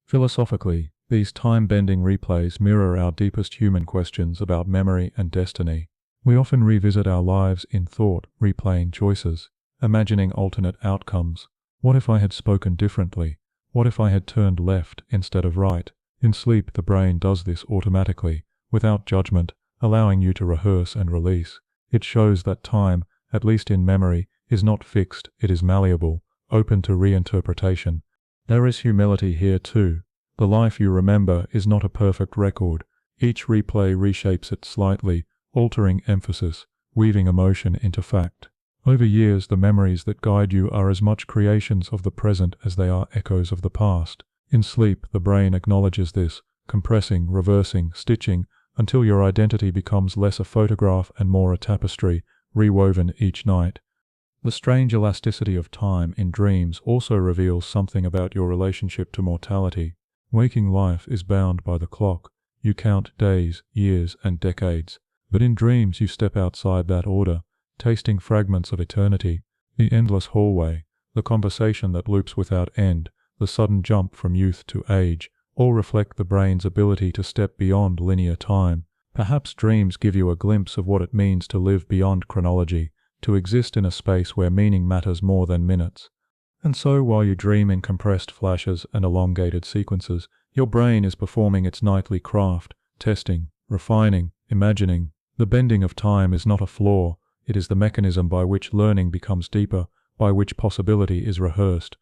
Philosophically, these time-bending replays mirror our deepest human questions about memory and destiny. We often revisit our lives in thought, replaying choices, imagining alternate outcomes. What if I had spoken differently? What if I had turned left instead of right? In sleep, the brain does this automatically, without judgment, allowing you to rehearse and release. It shows that time, at least in memory, is not fixed, it is malleable, open to reinterpretation. There is humility here too. The life you remember is not a perfect record. Each replay reshapes it slightly, altering emphasis, weaving emotion into fact. Over years, the memories that guide you are as much creations of the present as they are echoes of the past. In sleep, the brain acknowledges this, compressing, reversing, stitching, until your identity becomes less a photograph and more a tapestry, rewoven each night. The strange elasticity of time in dreams also reveals something about your relationship to mortality. Waking life is bound by the clock. You count days, years, and decades. But in dreams you step outside that order, tasting fragments of eternity, the endless hallway, the conversation that loops without end, the sudden jump from youth to age, all reflect the brain's ability to step beyond linear time. Perhaps dreams give you a glimpse of what it means to live beyond chronology, to exist in a space where meaning matters more than minutes. And so while you dream in compressed flashes and elongated sequences, your brain is performing its nightly craft, testing, refining, imagining. The bending of time is not a flaw, it is the mechanism by which learning becomes deeper, by which possibility is rehearsed.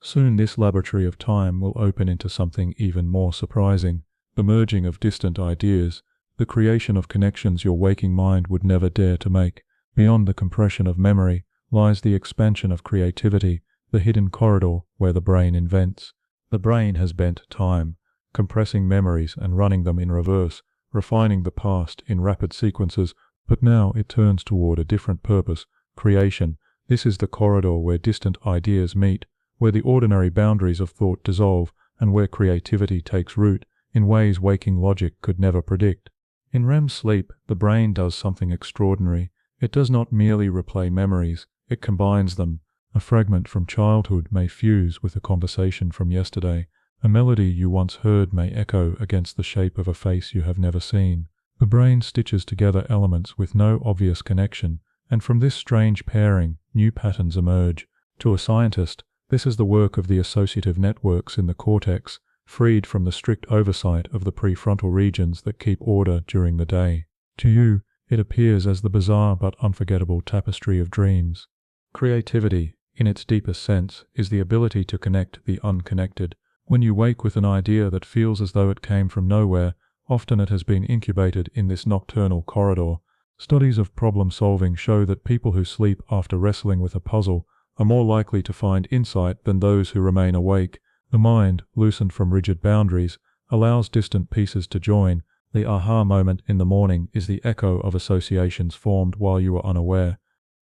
Soon this laboratory of time will open into something even more surprising, the merging of distant ideas, the creation of connections your waking mind would never dare to make. Beyond the compression of memory lies the expansion of creativity, the hidden corridor where the brain invents. The brain has bent time, compressing memories and running them in reverse, refining the past in rapid sequences, but now it turns toward a different purpose, creation. This is the corridor where distant ideas meet, where the ordinary boundaries of thought dissolve, and where creativity takes root in ways waking logic could never predict. In REM sleep, the brain does something extraordinary. It does not merely replay memories, it combines them. A fragment from childhood may fuse with a conversation from yesterday. A melody you once heard may echo against the shape of a face you have never seen. The brain stitches together elements with no obvious connection, and from this strange pairing, new patterns emerge. To a scientist, this is the work of the associative networks in the cortex, freed from the strict oversight of the prefrontal regions that keep order during the day. To you, it appears as the bizarre but unforgettable tapestry of dreams. Creativity, in its deepest sense, is the ability to connect the unconnected. When you wake with an idea that feels as though it came from nowhere, often it has been incubated in this nocturnal corridor. Studies of problem solving show that people who sleep after wrestling with a puzzle are more likely to find insight than those who remain awake. The mind, loosened from rigid boundaries, allows distant pieces to join. The aha moment in the morning is the echo of associations formed while you were unaware.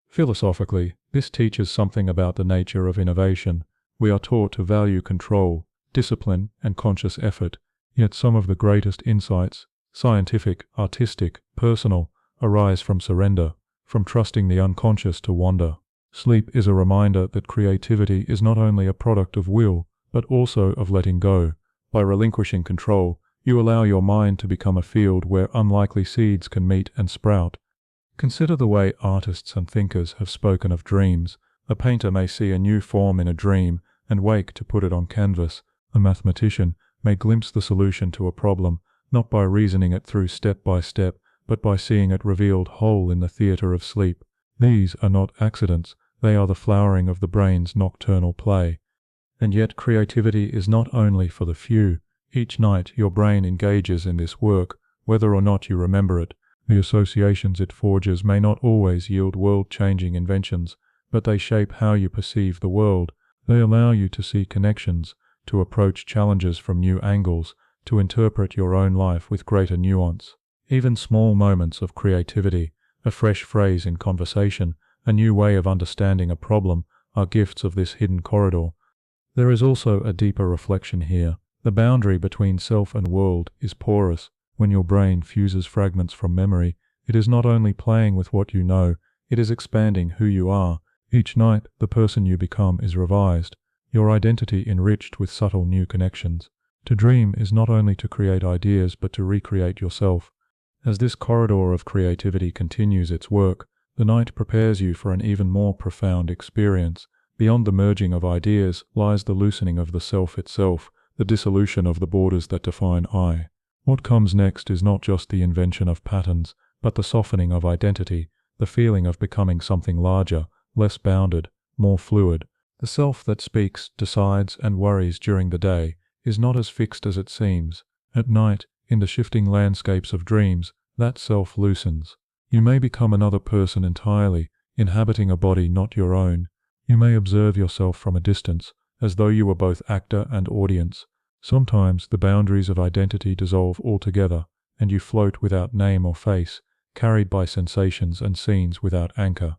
Philosophically, this teaches something about the nature of innovation. We are taught to value control, discipline, and conscious effort, yet some of the greatest insights, scientific, artistic, personal, arise from surrender, from trusting the unconscious to wander. Sleep is a reminder that creativity is not only a product of will, but also of letting go. By relinquishing control, you allow your mind to become a field where unlikely seeds can meet and sprout. Consider the way artists and thinkers have spoken of dreams. A painter may see a new form in a dream and wake to put it on canvas. A mathematician may glimpse the solution to a problem, not by reasoning it through step by step, but by seeing it revealed whole in the theatre of sleep. These are not accidents, they are the flowering of the brain's nocturnal play. And yet creativity is not only for the few. Each night your brain engages in this work, whether or not you remember it. The associations it forges may not always yield world-changing inventions, but they shape how you perceive the world. They allow you to see connections, to approach challenges from new angles, to interpret your own life with greater nuance. Even small moments of creativity, a fresh phrase in conversation, a new way of understanding a problem, are gifts of this hidden corridor. There is also a deeper reflection here. The boundary between self and world is porous. When your brain fuses fragments from memory, it is not only playing with what you know, it is expanding who you are. Each night, the person you become is revised, your identity enriched with subtle new connections. To dream is not only to create ideas, but to recreate yourself. As this corridor of creativity continues its work, the night prepares you for an even more profound experience. Beyond the merging of ideas lies the loosening of the self itself, the dissolution of the borders that define I. What comes next is not just the invention of patterns, but the softening of identity, the feeling of becoming something larger, less bounded, more fluid. The self that speaks, decides, and worries during the day is not as fixed as it seems. At night, in the shifting landscapes of dreams, that self loosens. You may become another person entirely, inhabiting a body not your own. You may observe yourself from a distance, as though you were both actor and audience. Sometimes the boundaries of identity dissolve altogether, and you float without name or face, carried by sensations and scenes without anchor.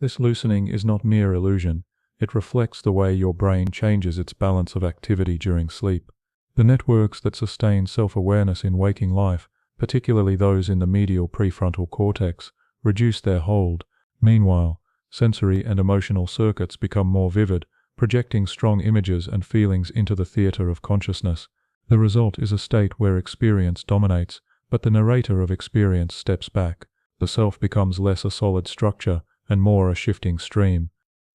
This loosening is not mere illusion. It reflects the way your brain changes its balance of activity during sleep. The networks that sustain self-awareness in waking life, particularly those in the medial prefrontal cortex, reduce their hold. Meanwhile, sensory and emotional circuits become more vivid, projecting strong images and feelings into the theater of consciousness. The result is a state where experience dominates, but the narrator of experience steps back. The self becomes less a solid structure and more a shifting stream.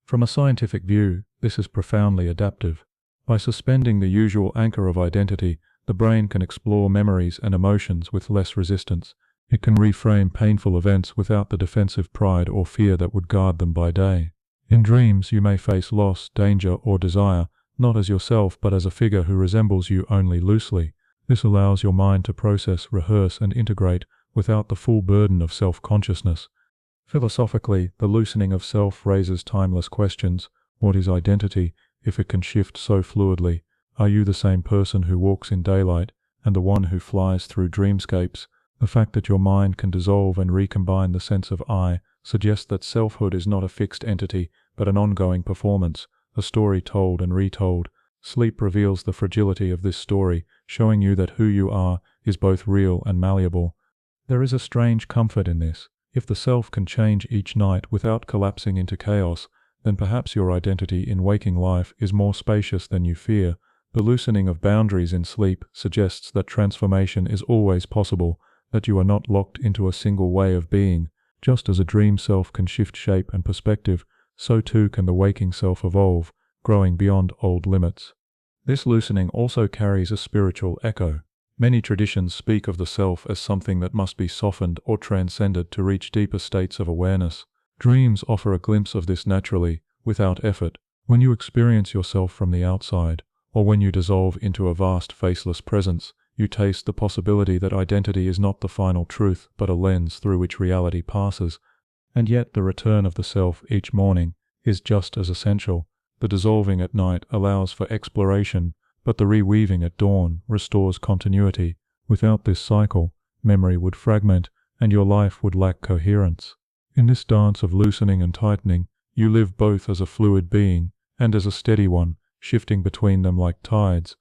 From a scientific view, this is profoundly adaptive. By suspending the usual anchor of identity, the brain can explore memories and emotions with less resistance. It can reframe painful events without the defensive pride or fear that would guard them by day. In dreams, you may face loss, danger, or desire, not as yourself but as a figure who resembles you only loosely. This allows your mind to process, rehearse, and integrate without the full burden of self-consciousness. Philosophically, the loosening of self raises timeless questions. What is identity, if it can shift so fluidly? Are you the same person who walks in daylight and the one who flies through dreamscapes? The fact that your mind can dissolve and recombine the sense of I suggests that selfhood is not a fixed entity, but an ongoing performance, a story told and retold. Sleep reveals the fragility of this story, showing you that who you are is both real and malleable. There is a strange comfort in this. If the self can change each night without collapsing into chaos, then perhaps your identity in waking life is more spacious than you fear. The loosening of boundaries in sleep suggests that transformation is always possible, that you are not locked into a single way of being. Just as a dream self can shift shape and perspective, so too can the waking self evolve, growing beyond old limits. This loosening also carries a spiritual echo. Many traditions speak of the self as something that must be softened or transcended to reach deeper states of awareness. Dreams offer a glimpse of this naturally, without effort. When you experience yourself from the outside, or when you dissolve into a vast faceless presence, you taste the possibility that identity is not the final truth, but a lens through which reality passes. And yet the return of the self each morning is just as essential. The dissolving at night allows for exploration, but the reweaving at dawn restores continuity. Without this cycle, memory would fragment, and your life would lack coherence. In this dance of loosening and tightening, you live both as a fluid being and as a steady one, shifting between them like tides.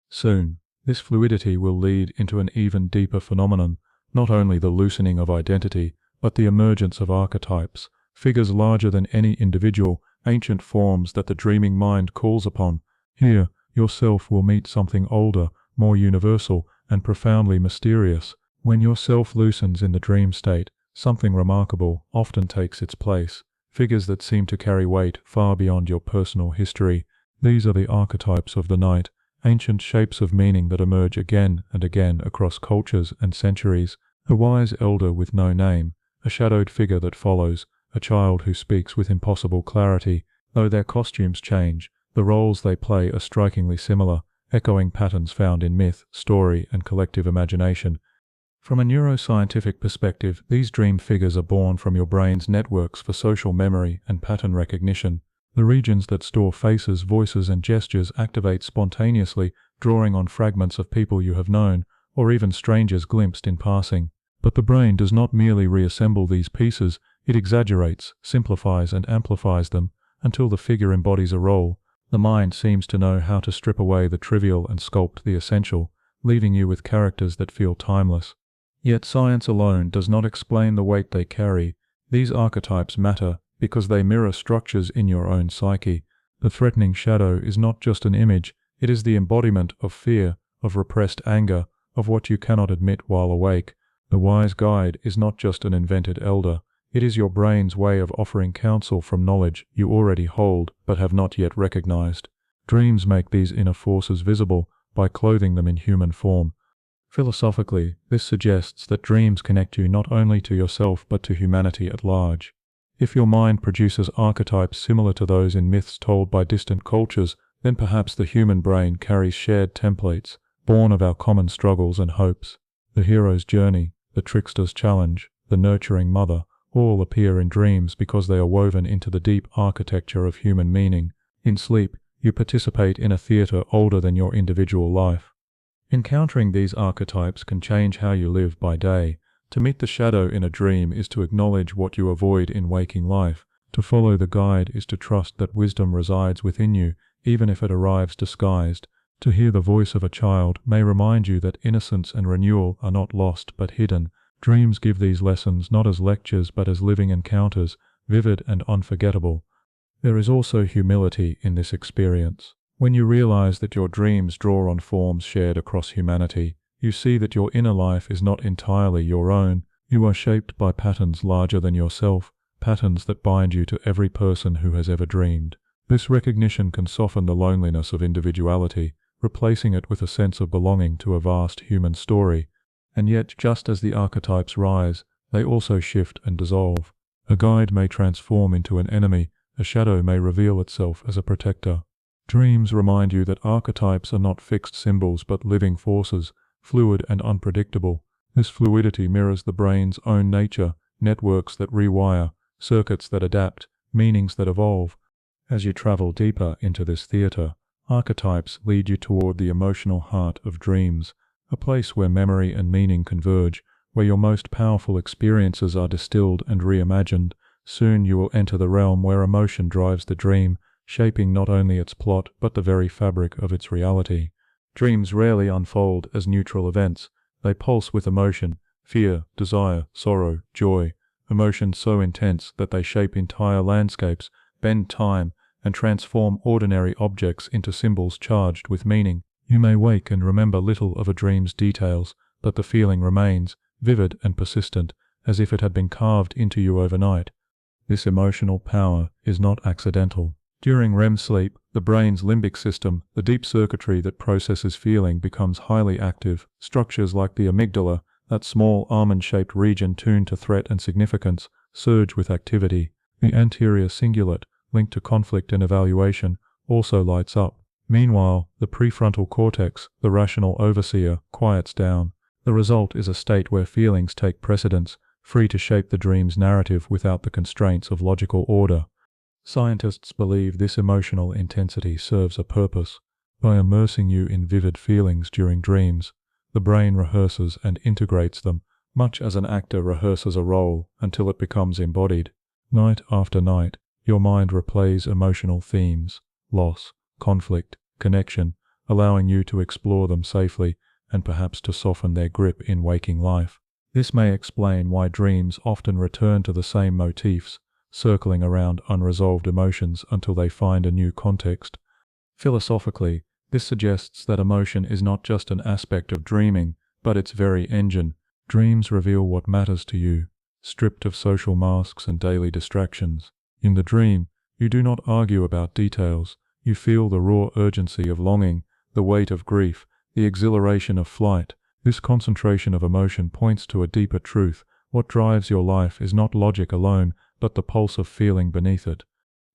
Soon, this fluidity will lead into an even deeper phenomenon, not only the loosening of identity, but the emergence of archetypes, figures larger than any individual, ancient forms that the dreaming mind calls upon. Here, yourself will meet something older, more universal, and profoundly mysterious. When your self loosens in the dream state, something remarkable often takes its place, figures that seem to carry weight far beyond your personal history. These are the archetypes of the night, ancient shapes of meaning that emerge again and again across cultures and centuries. A wise elder with no name, a shadowed figure that follows, a child who speaks with impossible clarity. Though their costumes change, the roles they play are strikingly similar, echoing patterns found in myth, story, and collective imagination. From a neuroscientific perspective, these dream figures are born from your brain's networks for social memory and pattern recognition. The regions that store faces, voices, and gestures activate spontaneously, drawing on fragments of people you have known, or even strangers glimpsed in passing. But the brain does not merely reassemble these pieces, it exaggerates, simplifies, and amplifies them, until the figure embodies a role. The mind seems to know how to strip away the trivial and sculpt the essential, leaving you with characters that feel timeless. Yet science alone does not explain the weight they carry. These archetypes matter because they mirror structures in your own psyche. The threatening shadow is not just an image, it is the embodiment of fear, of repressed anger, of what you cannot admit while awake. The wise guide is not just an invented elder, It is your brain's way of offering counsel from knowledge you already hold but have not yet recognized. Dreams make these inner forces visible by clothing them in human form. Philosophically, this suggests that dreams connect you not only to yourself but to humanity at large. If your mind produces archetypes similar to those in myths told by distant cultures, then perhaps the human brain carries shared templates, born of our common struggles and hopes. The hero's journey, the trickster's challenge, the nurturing mother, all appear in dreams because they are woven into the deep architecture of human meaning. In sleep, you participate in a theater older than your individual life. Encountering these archetypes can change how you live by day. To meet the shadow in a dream is to acknowledge what you avoid in waking life. To follow the guide is to trust that wisdom resides within you, even if it arrives disguised. To hear the voice of a child may remind you that innocence and renewal are not lost but hidden. Dreams give these lessons not as lectures but as living encounters, vivid and unforgettable. There is also humility in this experience. When you realize that your dreams draw on forms shared across humanity, you see that your inner life is not entirely your own. You are shaped by patterns larger than yourself, patterns that bind you to every person who has ever dreamed. This recognition can soften the loneliness of individuality, replacing it with a sense of belonging to a vast human story. And yet, just as the archetypes rise, they also shift and dissolve. A guide may transform into an enemy, a shadow may reveal itself as a protector. Dreams remind you that archetypes are not fixed symbols but living forces, fluid and unpredictable. This fluidity mirrors the brain's own nature, networks that rewire, circuits that adapt, meanings that evolve. As you travel deeper into this theater, archetypes lead you toward the emotional heart of dreams, a place where memory and meaning converge, where your most powerful experiences are distilled and reimagined. Soon you will enter the realm where emotion drives the dream, shaping not only its plot but the very fabric of its reality. Dreams rarely unfold as neutral events. They pulse with emotion, fear, desire, sorrow, joy, emotions so intense that they shape entire landscapes, bend time, and transform ordinary objects into symbols charged with meaning. You may wake and remember little of a dream's details, but the feeling remains, vivid and persistent, as if it had been carved into you overnight. This emotional power is not accidental. During REM sleep, the brain's limbic system, the deep circuitry that processes feeling, becomes highly active. Structures like the amygdala, that small almond-shaped region tuned to threat and significance, surge with activity. The anterior cingulate, linked to conflict and evaluation, also lights up. Meanwhile, the prefrontal cortex, the rational overseer, quiets down. The result is a state where feelings take precedence, free to shape the dream's narrative without the constraints of logical order. Scientists believe this emotional intensity serves a purpose. By immersing you in vivid feelings during dreams, the brain rehearses and integrates them, much as an actor rehearses a role until it becomes embodied. Night after night, your mind replays emotional themes, loss, conflict, connection, allowing you to explore them safely and perhaps to soften their grip in waking life. This may explain why dreams often return to the same motifs, circling around unresolved emotions until they find a new context. Philosophically, this suggests that emotion is not just an aspect of dreaming, but its very engine. Dreams reveal what matters to you, stripped of social masks and daily distractions. In the dream, you do not argue about details. You feel the raw urgency of longing, the weight of grief, the exhilaration of flight. This concentration of emotion points to a deeper truth. What drives your life is not logic alone, but the pulse of feeling beneath it.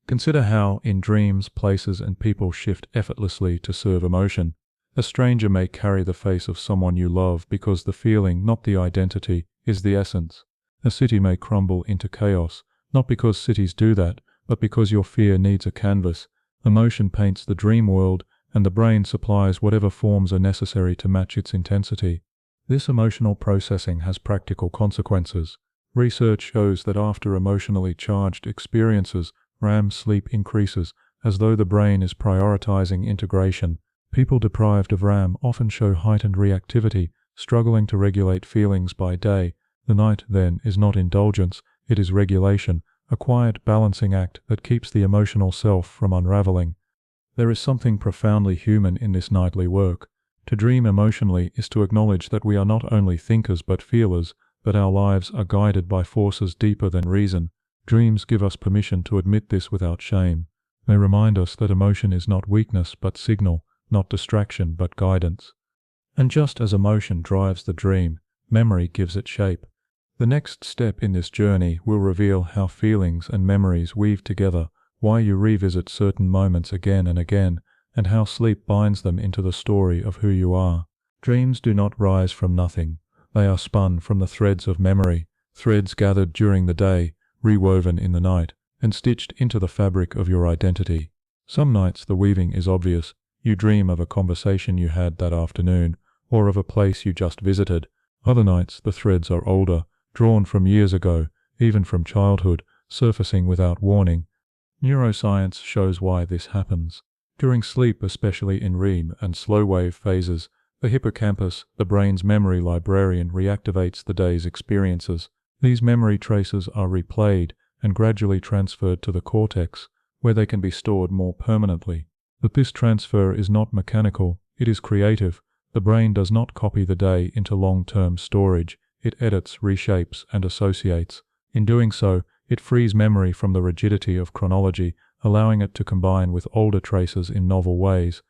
Consider how, in dreams, places and people shift effortlessly to serve emotion. A stranger may carry the face of someone you love because the feeling, not the identity, is the essence. A city may crumble into chaos, not because cities do that, but because your fear needs a canvas. Emotion paints the dream world, and the brain supplies whatever forms are necessary to match its intensity. This emotional processing has practical consequences. Research shows that after emotionally charged experiences, REM sleep increases, as though the brain is prioritizing integration. People deprived of REM often show heightened reactivity, struggling to regulate feelings by day. The night, then, is not indulgence, it is regulation, a quiet balancing act that keeps the emotional self from unraveling. There is something profoundly human in this nightly work. To dream emotionally is to acknowledge that we are not only thinkers but feelers, but our lives are guided by forces deeper than reason. Dreams give us permission to admit this without shame. They remind us that emotion is not weakness but signal, not distraction but guidance. And just as emotion drives the dream, memory gives it shape. The next step in this journey will reveal how feelings and memories weave together, why you revisit certain moments again and again, and how sleep binds them into the story of who you are. Dreams do not rise from nothing. They are spun from the threads of memory, threads gathered during the day, rewoven in the night, and stitched into the fabric of your identity. Some nights the weaving is obvious. You dream of a conversation you had that afternoon, or of a place you just visited. Other nights the threads are older, drawn from years ago, even from childhood, surfacing without warning. Neuroscience shows why this happens. During sleep, especially in REM and slow-wave phases, the hippocampus, the brain's memory librarian, reactivates the day's experiences. These memory traces are replayed and gradually transferred to the cortex, where they can be stored more permanently. But this transfer is not mechanical, it is creative. The brain does not copy the day into long-term storage, it edits, reshapes, and associates. In doing so, it frees memory from the rigidity of chronology, allowing it to combine with older traces in novel ways.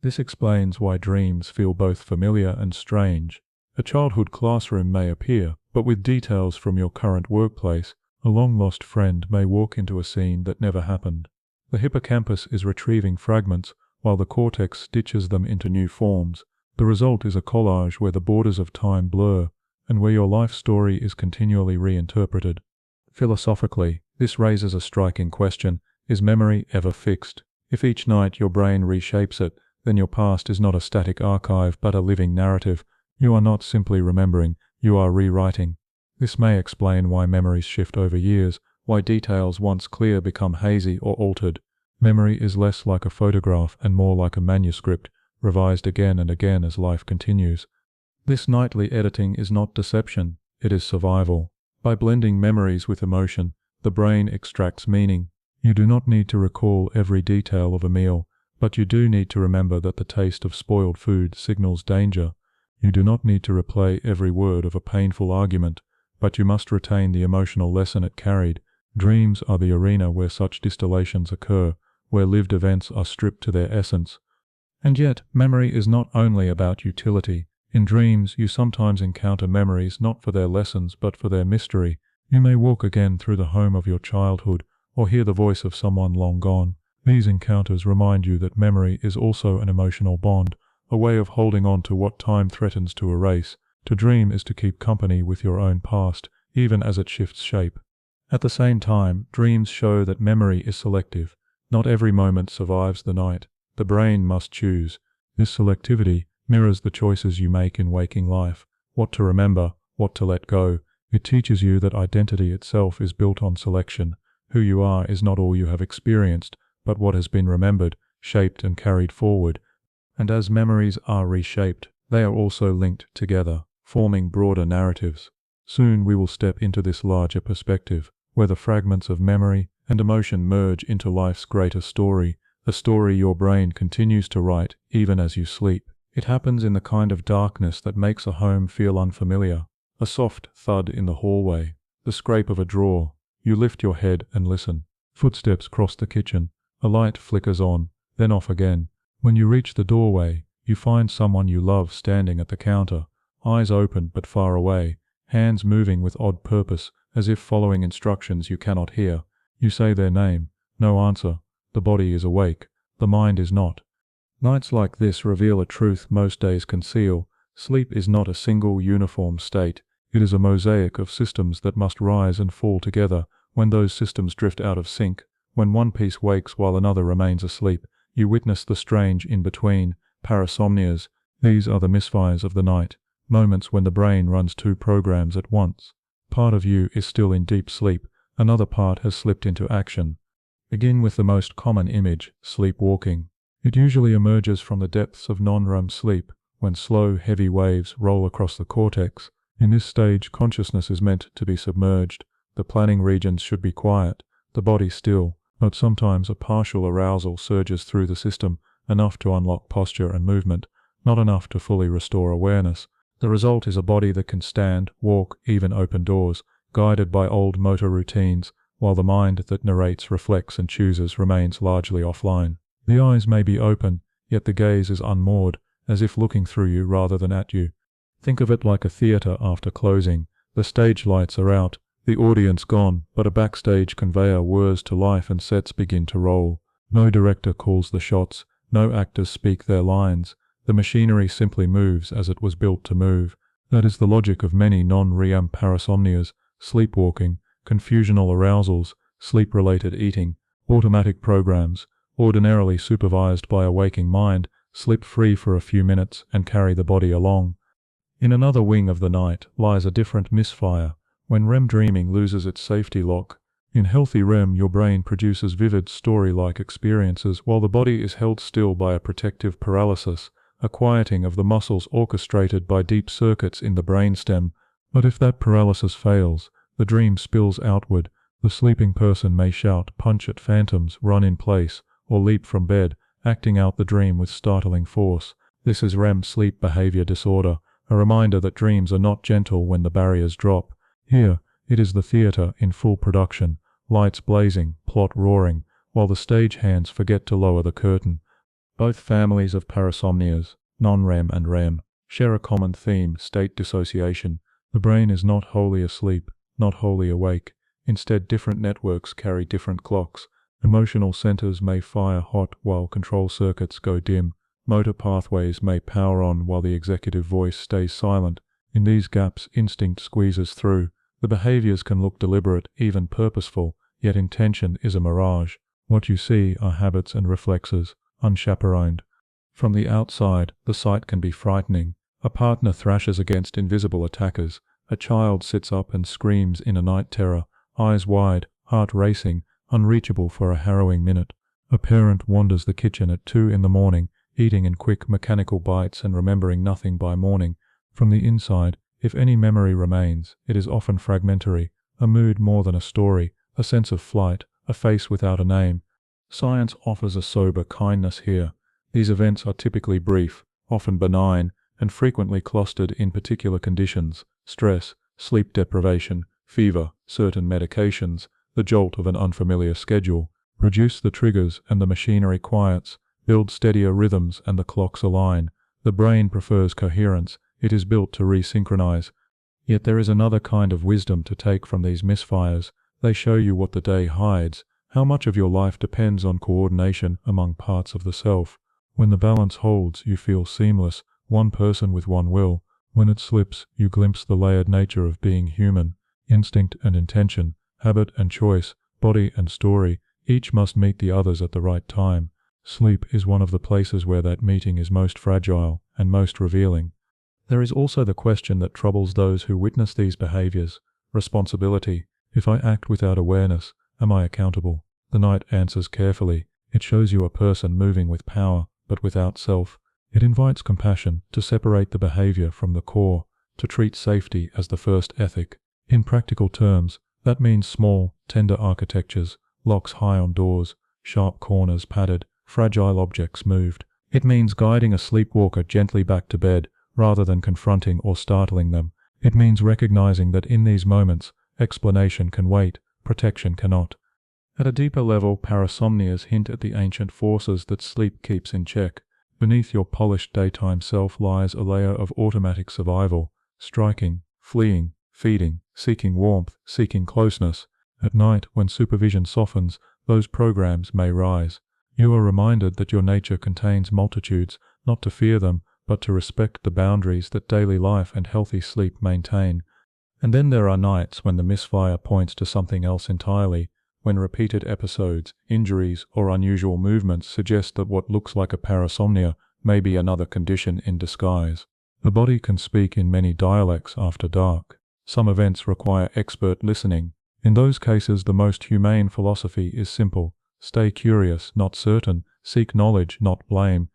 This explains why dreams feel both familiar and strange. A childhood classroom may appear, but with details from your current workplace, a long-lost friend may walk into a scene that never happened. The hippocampus is retrieving fragments, while the cortex stitches them into new forms. The result is a collage where the borders of time blur, and where your life story is continually reinterpreted. Philosophically, this raises a striking question: is memory ever fixed? If each night your brain reshapes it, then your past is not a static archive but a living narrative. You are not simply remembering, you are rewriting. This may explain why memories shift over years, why details once clear become hazy or altered. Memory is less like a photograph and more like a manuscript, revised again and again as life continues. This nightly editing is not deception, it is survival. By blending memories with emotion, the brain extracts meaning. You do not need to recall every detail of a meal, but you do need to remember that the taste of spoiled food signals danger. You do not need to replay every word of a painful argument, but you must retain the emotional lesson it carried. Dreams are the arena where such distillations occur, where lived events are stripped to their essence. And yet, memory is not only about utility. In dreams, you sometimes encounter memories not for their lessons but for their mystery. You may walk again through the home of your childhood, or hear the voice of someone long gone. These encounters remind you that memory is also an emotional bond, a way of holding on to what time threatens to erase. To dream is to keep company with your own past, even as it shifts shape. At the same time, dreams show that memory is selective. Not every moment survives the night. The brain must choose. This selectivity mirrors the choices you make in waking life, what to remember, what to let go. It teaches you that identity itself is built on selection. Who you are is not all you have experienced, but what has been remembered, shaped and carried forward. And as memories are reshaped, they are also linked together, forming broader narratives. Soon we will step into this larger perspective, where the fragments of memory and emotion merge into life's greater story, a story your brain continues to write even as you sleep. It happens in the kind of darkness that makes a home feel unfamiliar. A soft thud in the hallway, the scrape of a drawer. You lift your head and listen. Footsteps cross the kitchen. A light flickers on, then off again. When you reach the doorway, you find someone you love standing at the counter, eyes open but far away, hands moving with odd purpose, as if following instructions you cannot hear. You say their name. No answer. The body is awake. The mind is not. Nights like this reveal a truth most days conceal. Sleep is not a single uniform state. It is a mosaic of systems that must rise and fall together. When those systems drift out of sync, when one piece wakes while another remains asleep, you witness the strange in-between, parasomnias. These are the misfires of the night, moments when the brain runs two programs at once. Part of you is still in deep sleep, another part has slipped into action. Begin with the most common image, sleepwalking. It usually emerges from the depths of non-REM sleep, when slow, heavy waves roll across the cortex. In this stage, consciousness is meant to be submerged. The planning regions should be quiet, the body still, but sometimes a partial arousal surges through the system, enough to unlock posture and movement, not enough to fully restore awareness. The result is a body that can stand, walk, even open doors, guided by old motor routines, while the mind that narrates, reflects and chooses remains largely offline. The eyes may be open, yet the gaze is unmoored, as if looking through you rather than at you. Think of it like a theatre after closing. The stage lights are out, the audience gone, but a backstage conveyor whirs to life and sets begin to roll. No director calls the shots, no actors speak their lines. The machinery simply moves as it was built to move. That is the logic of many non-REM parasomnias, sleepwalking, confusional arousals, sleep-related eating, automatic programs, ordinarily supervised by a waking mind, slip free for a few minutes and carry the body along. In another wing of the night lies a different misfire, when REM dreaming loses its safety lock. In healthy REM, your brain produces vivid story-like experiences while the body is held still by a protective paralysis, a quieting of the muscles orchestrated by deep circuits in the brainstem. But if that paralysis fails, the dream spills outward. The sleeping person may shout, punch at phantoms, run in place, or leap from bed, acting out the dream with startling force. This is REM sleep behavior disorder, a reminder that dreams are not gentle when the barriers drop. Here, it is the theatre in full production, lights blazing, plot roaring, while the stagehands forget to lower the curtain. Both families of parasomnias, non-REM and REM, share a common theme, state dissociation. The brain is not wholly asleep, not wholly awake. Instead, different networks carry different clocks. Emotional centers may fire hot while control circuits go dim. Motor pathways may power on while the executive voice stays silent. In these gaps, instinct squeezes through. The behaviors can look deliberate, even purposeful, yet intention is a mirage. What you see are habits and reflexes, unchaperoned. From the outside, the sight can be frightening. A partner thrashes against invisible attackers. A child sits up and screams in a night terror, eyes wide, heart racing, unreachable for a harrowing minute. A parent wanders the kitchen at 2 a.m, eating in quick mechanical bites and remembering nothing by morning. From the inside, if any memory remains, it is often fragmentary, a mood more than a story, a sense of flight, a face without a name. Science offers a sober kindness here. These events are typically brief, often benign, and frequently clustered in particular conditions: stress, sleep deprivation, fever, certain medications, the jolt of an unfamiliar schedule. Reduce the triggers and the machinery quiets, build steadier rhythms and the clocks align. The brain prefers coherence, it is built to resynchronize. Yet there is another kind of wisdom to take from these misfires. They show you what the day hides, how much of your life depends on coordination among parts of the self. When the balance holds, you feel seamless, one person with one will. When it slips, you glimpse the layered nature of being human. Instinct and intention, habit and choice, body and story, each must meet the others at the right time. Sleep is one of the places where that meeting is most fragile and most revealing. There is also the question that troubles those who witness these behaviors: responsibility. If I act without awareness, am I accountable? The night answers carefully. It shows you a person moving with power, but without self. It invites compassion, to separate the behavior from the core, to treat safety as the first ethic. In practical terms, that means small, tender architectures, locks high on doors, sharp corners padded, fragile objects moved. It means guiding a sleepwalker gently back to bed, rather than confronting or startling them. It means recognizing that in these moments, explanation can wait, protection cannot. At a deeper level, parasomnias hint at the ancient forces that sleep keeps in check. Beneath your polished daytime self lies a layer of automatic survival, striking, fleeing, feeding, seeking warmth, seeking closeness. At night, when supervision softens, those programs may rise. You are reminded that your nature contains multitudes, not to fear them, but to respect the boundaries that daily life and healthy sleep maintain. And then there are nights when the misfire points to something else entirely, when repeated episodes, injuries, or unusual movements suggest that what looks like a parasomnia may be another condition in disguise. The body can speak in many dialects after dark. Some events require expert listening. In those cases, the most humane philosophy is simple: stay curious, not certain, seek knowledge, not blame.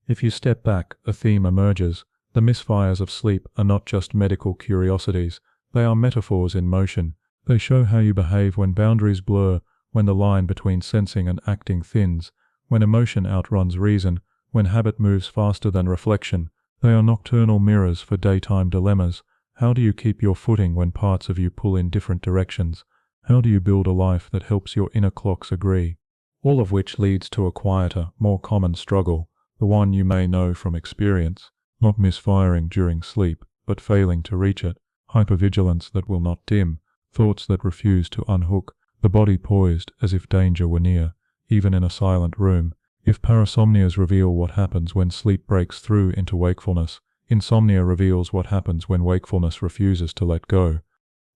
If you step back, a theme emerges. The misfires of sleep are not just medical curiosities, they are metaphors in motion. They show how you behave when boundaries blur, when the line between sensing and acting thins, when emotion outruns reason, when habit moves faster than reflection, They are nocturnal mirrors for daytime dilemmas. How do you keep your footing when parts of you pull in different directions? How do you build a life that helps your inner clocks agree? All of which leads to a quieter, more common struggle, the one you may know from experience, not misfiring during sleep, but failing to reach it, hypervigilance that will not dim, thoughts that refuse to unhook, the body poised as if danger were near, even in a silent room. If parasomnias reveal what happens when sleep breaks through into wakefulness, insomnia reveals what happens when wakefulness refuses to let go.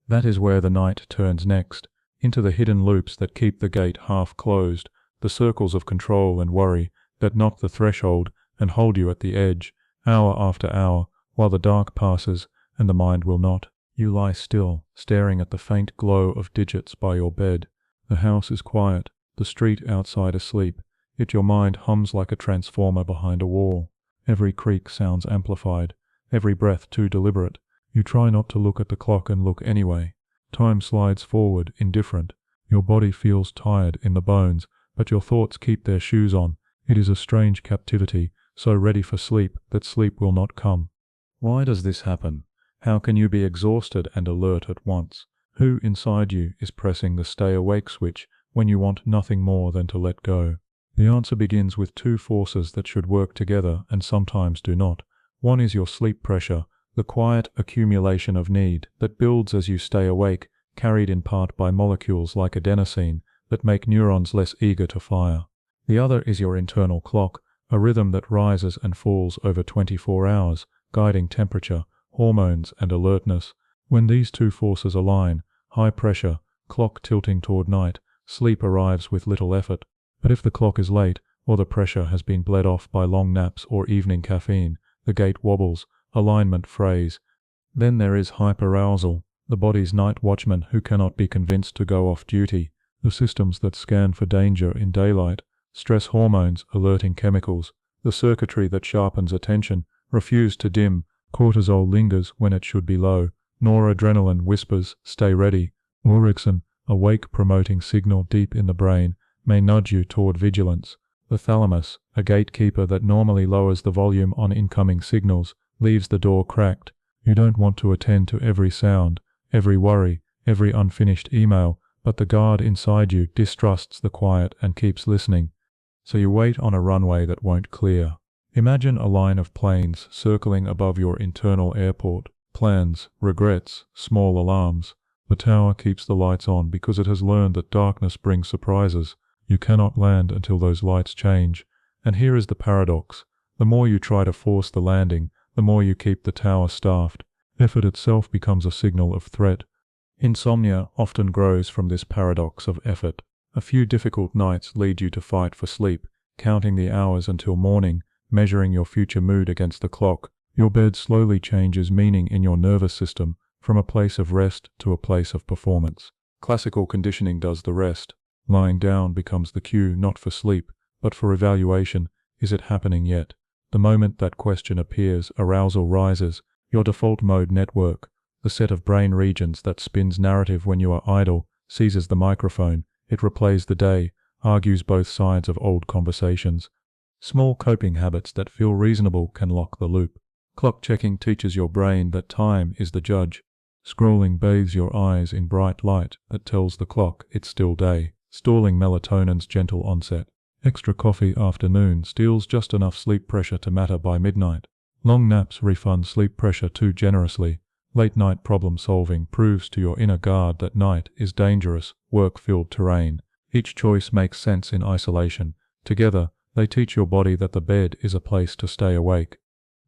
That is where the night turns next, into the hidden loops that keep the gate half closed, the circles of control and worry that knock the threshold and hold you at the edge, hour after hour, while the dark passes and the mind will not. You lie still, staring at the faint glow of digits by your bed. The house is quiet, the street outside asleep, yet your mind hums like a transformer behind a wall. Every creak sounds amplified, every breath too deliberate. You try not to look at the clock and look anyway. Time slides forward, indifferent. Your body feels tired in the bones, but your thoughts keep their shoes on. It is a strange captivity, so ready for sleep that sleep will not come. Why does this happen? How can you be exhausted and alert at once? Who inside you is pressing the stay awake switch when you want nothing more than to let go? The answer begins with two forces that should work together and sometimes do not. One is your sleep pressure, the quiet accumulation of need that builds as you stay awake, carried in part by molecules like adenosine that make neurons less eager to fire. The other is your internal clock, a rhythm that rises and falls over 24 hours, guiding temperature, hormones, and alertness. When these two forces align, high pressure, clock tilting toward night, sleep arrives with little effort. But if the clock is late, or the pressure has been bled off by long naps or evening caffeine, the gate wobbles, alignment frays. Then there is hyperarousal, the body's night watchman who cannot be convinced to go off duty, the systems that scan for danger in daylight, stress hormones, alerting chemicals, the circuitry that sharpens attention, refuse to dim, cortisol lingers when it should be low, noradrenaline whispers, stay ready, orexin, a wake-promoting signal deep in the brain, may nudge you toward vigilance. The thalamus, a gatekeeper that normally lowers the volume on incoming signals, leaves the door cracked. You don't want to attend to every sound, every worry, every unfinished email, but the guard inside you distrusts the quiet and keeps listening. So you wait on a runway that won't clear. Imagine a line of planes circling above your internal airport. Plans, regrets, small alarms. The tower keeps the lights on because it has learned that darkness brings surprises. You cannot land until those lights change. And here is the paradox. The more you try to force the landing, the more you keep the tower staffed. Effort itself becomes a signal of threat. Insomnia often grows from this paradox of effort. A few difficult nights lead you to fight for sleep, counting the hours until morning, measuring your future mood against the clock. Your bed slowly changes meaning in your nervous system, from a place of rest to a place of performance. Classical conditioning does the rest. Lying down becomes the cue not for sleep, but for evaluation. Is it happening yet? The moment that question appears, arousal rises. Your default mode network, the set of brain regions that spins narrative when you are idle, seizes the microphone. It replays the day, argues both sides of old conversations. Small coping habits that feel reasonable can lock the loop. Clock checking teaches your brain that time is the judge. Scrolling bathes your eyes in bright light that tells the clock it's still day, stalling melatonin's gentle onset. Extra coffee after noon steals just enough sleep pressure to matter by midnight. Long naps refund sleep pressure too generously. Late-night problem-solving proves to your inner guard that night is dangerous, work-filled terrain. Each choice makes sense in isolation. Together, they teach your body that the bed is a place to stay awake.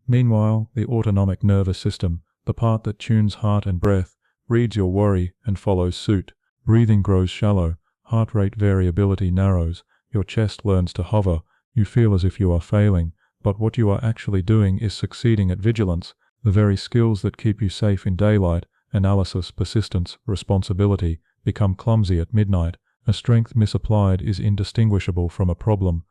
Meanwhile, the autonomic nervous system, the part that tunes heart and breath, reads your worry and follows suit. Breathing grows shallow, heart rate variability narrows, your chest learns to hover, you feel as if you are failing, but what you are actually doing is succeeding at vigilance. The very skills that keep you safe in daylight, analysis, persistence, responsibility, become clumsy at midnight. A strength misapplied is indistinguishable from a problem.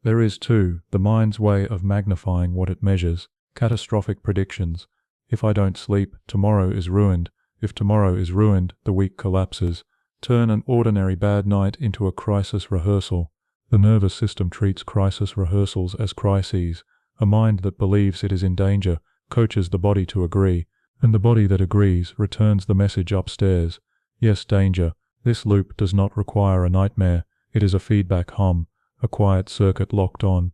There is, too, the mind's way of magnifying what it measures. Catastrophic predictions. If I don't sleep, tomorrow is ruined. If tomorrow is ruined, the week collapses. Turn an ordinary bad night into a crisis rehearsal. The nervous system treats crisis rehearsals as crises. A mind that believes it is in danger coaches the body to agree, and the body that agrees returns the message upstairs. Yes, danger. This loop does not require a nightmare. It is a feedback hum, a quiet circuit locked on.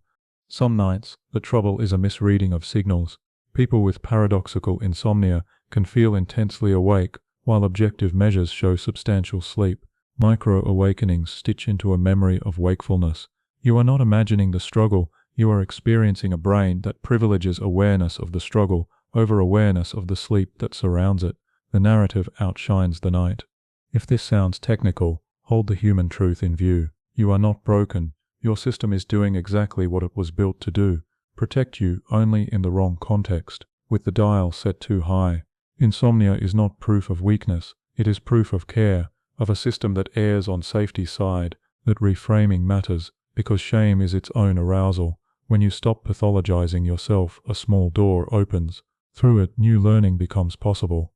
Some nights, the trouble is a misreading of signals. People with paradoxical insomnia can feel intensely awake, while objective measures show substantial sleep. Micro-awakenings stitch into a memory of wakefulness. You are not imagining the struggle, you are experiencing a brain that privileges awareness of the struggle over awareness of the sleep that surrounds it. The narrative outshines the night. If this sounds technical, hold the human truth in view. You are not broken. Your system is doing exactly what it was built to do. Protect you only in the wrong context, with the dial set too high. Insomnia is not proof of weakness. It is proof of care, of a system that errs on safety's side, that reframing matters, because shame is its own arousal. When you stop pathologizing yourself, a small door opens. Through it, new learning becomes possible.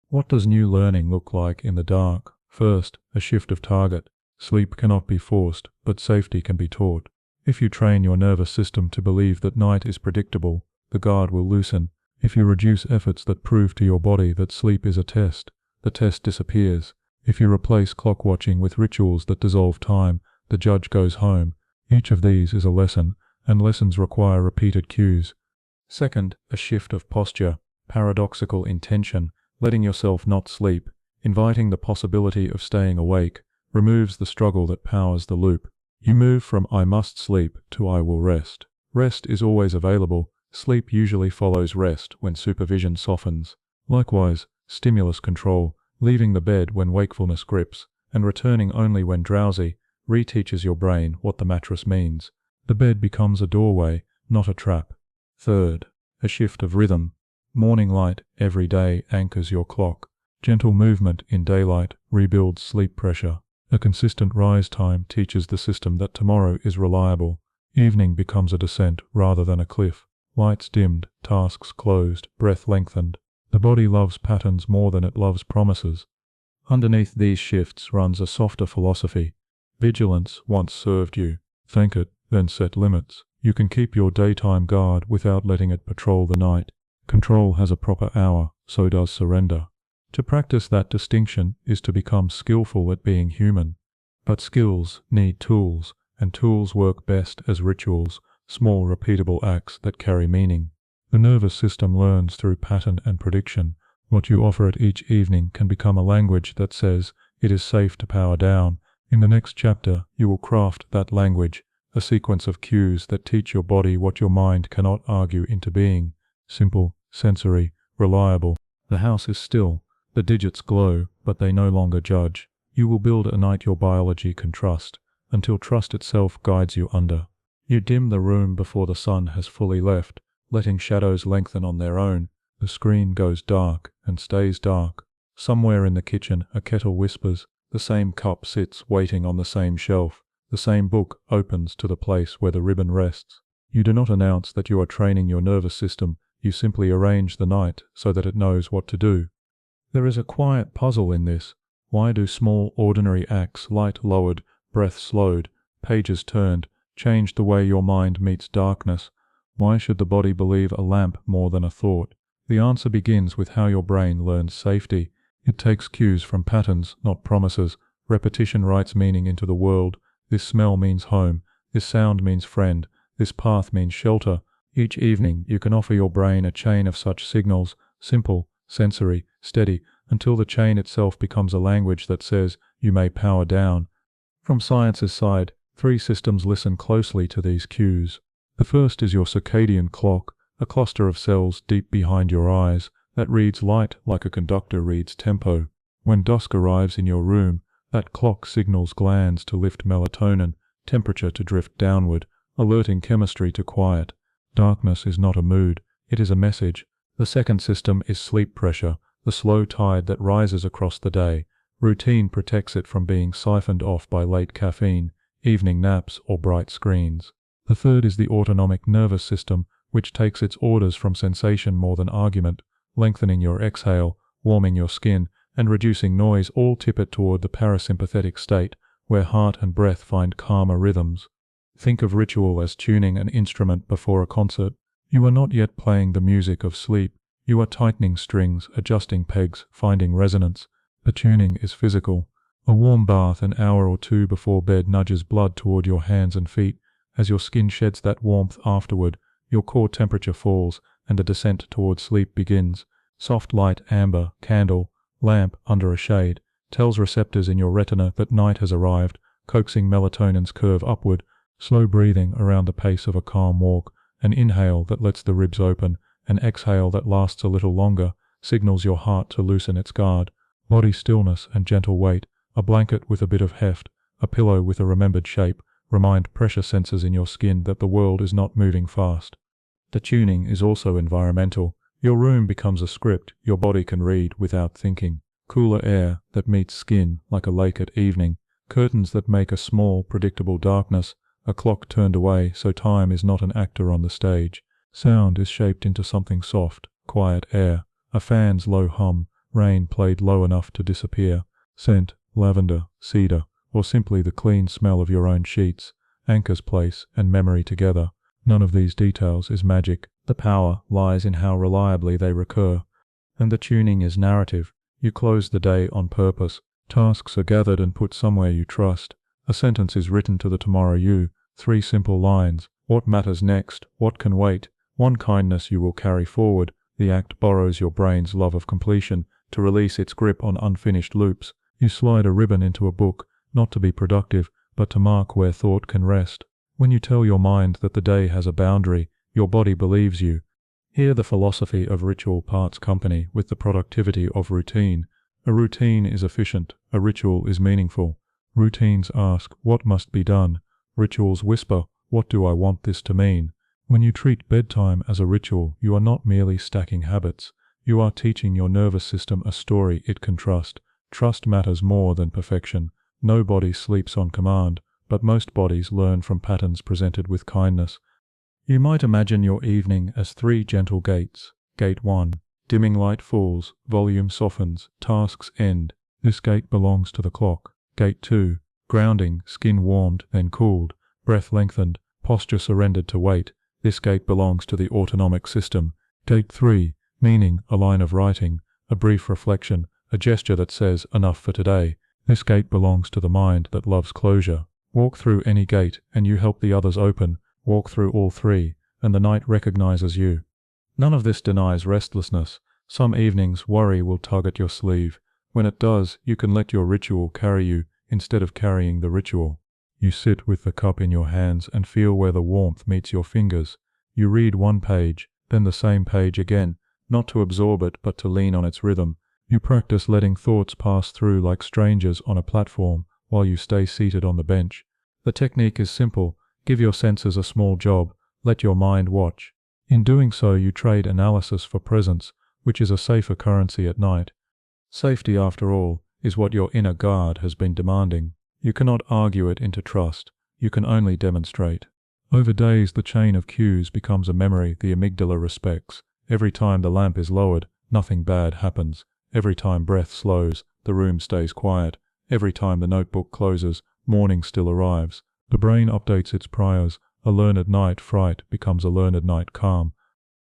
What does new learning look like in the dark? First, a shift of target. Sleep cannot be forced, but safety can be taught. If you train your nervous system to believe that night is predictable, the guard will loosen. If you reduce efforts that prove to your body that sleep is a test, the test disappears. If you replace clock watching with rituals that dissolve time, the judge goes home. Each of these is a lesson, and lessons require repeated cues. Second, a shift of posture, paradoxical intention, letting yourself not sleep, inviting the possibility of staying awake, removes the struggle that powers the loop. You move from I must sleep to I will rest. Rest is always available. Sleep usually follows rest when supervision softens. Likewise, stimulus control, leaving the bed when wakefulness grips, and returning only when drowsy, reteaches your brain what the mattress means. The bed becomes a doorway, not a trap. Third, a shift of rhythm. Morning light every day anchors your clock. Gentle movement in daylight rebuilds sleep pressure. A consistent rise time teaches the system that tomorrow is reliable. Evening becomes a descent rather than a cliff. Lights dimmed, tasks closed, breath lengthened. The body loves patterns more than it loves promises. Underneath these shifts runs a softer philosophy. Vigilance once served you. Thank it, then set limits. You can keep your daytime guard without letting it patrol the night. Control has a proper hour, so does surrender. To practice that distinction is to become skillful at being human. But skills need tools, and tools work best as rituals, small repeatable acts that carry meaning. The nervous system learns through pattern and prediction. What you offer it each evening can become a language that says it is safe to power down. In the next chapter, you will craft that language, a sequence of cues that teach your body what your mind cannot argue into being. Simple, sensory, reliable. The house is still. The digits glow, but they no longer judge. You will build a night your biology can trust, until trust itself guides you under. You dim the room before the sun has fully left, letting shadows lengthen on their own. The screen goes dark and stays dark. Somewhere in the kitchen a kettle whispers. The same cup sits waiting on the same shelf. The same book opens to the place where the ribbon rests. You do not announce that you are training your nervous system. You simply arrange the night so that it knows what to do. There is a quiet puzzle in this. Why do small ordinary acts, light lowered, breath slowed, pages turned, change the way your mind meets darkness? Why should the body believe a lamp more than a thought? The answer begins with how your brain learns safety. It takes cues from patterns, not promises. Repetition writes meaning into the world. This smell means home. This sound means friend. This path means shelter. Each evening you can offer your brain a chain of such signals, simple, sensory, steady, until the chain itself becomes a language that says you may power down. From science's side, 3 systems listen closely to these cues. The first is your circadian clock, a cluster of cells deep behind your eyes that reads light like a conductor reads tempo. When dusk arrives in your room, that clock signals glands to lift melatonin, temperature to drift downward, alerting chemistry to quiet. Darkness is not a mood, it is a message. The second system is sleep pressure, the slow tide that rises across the day. Routine protects it from being siphoned off by late caffeine, evening naps, or bright screens. The third is the autonomic nervous system, which takes its orders from sensation more than argument. Lengthening your exhale, warming your skin, and reducing noise all tip it toward the parasympathetic state, where heart and breath find calmer rhythms. Think of ritual as tuning an instrument before a concert. You are not yet playing the music of sleep. You are tightening strings, adjusting pegs, finding resonance. The tuning is physical. A warm bath an hour or two before bed nudges blood toward your hands and feet. As your skin sheds that warmth afterward, your core temperature falls and the descent toward sleep begins. Soft light, amber, candle, lamp under a shade, tells receptors in your retina that night has arrived, coaxing melatonin's curve upward. Slow breathing around the pace of a calm walk, an inhale that lets the ribs open, an exhale that lasts a little longer, signals your heart to loosen its guard. Body stillness and gentle weight, a blanket with a bit of heft, a pillow with a remembered shape, remind pressure sensors in your skin that the world is not moving fast. The tuning is also environmental. Your room becomes a script your body can read without thinking. Cooler air that meets skin like a lake at evening, curtains that make a small, predictable darkness, a clock turned away so time is not an actor on the stage. Sound is shaped into something soft, quiet air, a fan's low hum, rain played low enough to disappear, scent, lavender, cedar, or simply the clean smell of your own sheets, anchors place and memory together. None of these details is magic. The power lies in how reliably they recur. And the tuning is narrative. You close the day on purpose. Tasks are gathered and put somewhere you trust. A sentence is written to the tomorrow you, 3 simple lines. What matters next? What can wait? One kindness you will carry forward. The act borrows your brain's love of completion to release its grip on unfinished loops. You slide a ribbon into a book, not to be productive, but to mark where thought can rest. When you tell your mind that the day has a boundary, your body believes you. Here the philosophy of ritual parts company with the productivity of routine. A routine is efficient, a ritual is meaningful. Routines ask, what must be done? Rituals whisper, what do I want this to mean? When you treat bedtime as a ritual, you are not merely stacking habits. You are teaching your nervous system a story it can trust. Trust matters more than perfection. No body sleeps on command, but most bodies learn from patterns presented with kindness. You might imagine your evening as 3 gentle gates. Gate 1. Dimming light falls, volume softens, tasks end. This gate belongs to the clock. Gate 2. Grounding, skin warmed, then cooled, breath lengthened, posture surrendered to weight. This gate belongs to the autonomic system. Gate 3. Meaning, a line of writing, a brief reflection, a gesture that says, enough for today. This gate belongs to the mind that loves closure. Walk through any gate, and you help the others open. Walk through all 3, and the night recognizes you. None of this denies restlessness. Some evenings worry will tug at your sleeve. When it does, you can let your ritual carry you instead of carrying the ritual. You sit with the cup in your hands and feel where the warmth meets your fingers. You read one page, then the same page again, not to absorb it but to lean on its rhythm. You practice letting thoughts pass through like strangers on a platform while you stay seated on the bench. The technique is simple. Give your senses a small job. Let your mind watch. In doing so, you trade analysis for presence, which is a safer currency at night. Safety, after all, is what your inner guard has been demanding. You cannot argue it into trust. You can only demonstrate. Over days, the chain of cues becomes a memory the amygdala respects. Every time the lamp is lowered, nothing bad happens. Every time breath slows, the room stays quiet. Every time the notebook closes, morning still arrives. The brain updates its priors. A learned night fright becomes a learned night calm.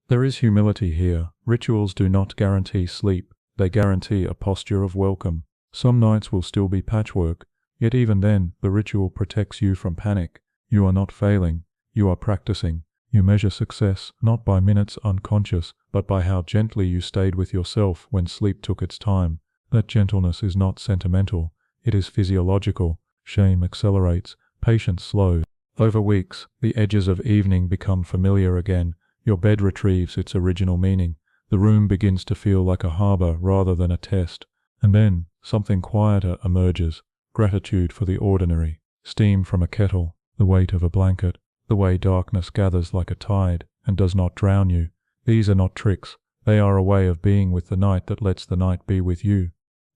There is humility here. Rituals do not guarantee sleep. They guarantee a posture of welcome. Some nights will still be patchwork, yet even then, the ritual protects you from panic. You are not failing. You are practicing. You measure success not by minutes unconscious, but by how gently you stayed with yourself when sleep took its time. That gentleness is not sentimental. It is physiological. Shame accelerates. Patience slows. Over weeks, the edges of evening become familiar again. Your bed retrieves its original meaning. The room begins to feel like a harbor rather than a test. And then, something quieter emerges. Gratitude for the ordinary. Steam from a kettle. The weight of a blanket. The way darkness gathers like a tide and does not drown you. These are not tricks. They are a way of being with the night that lets the night be with you.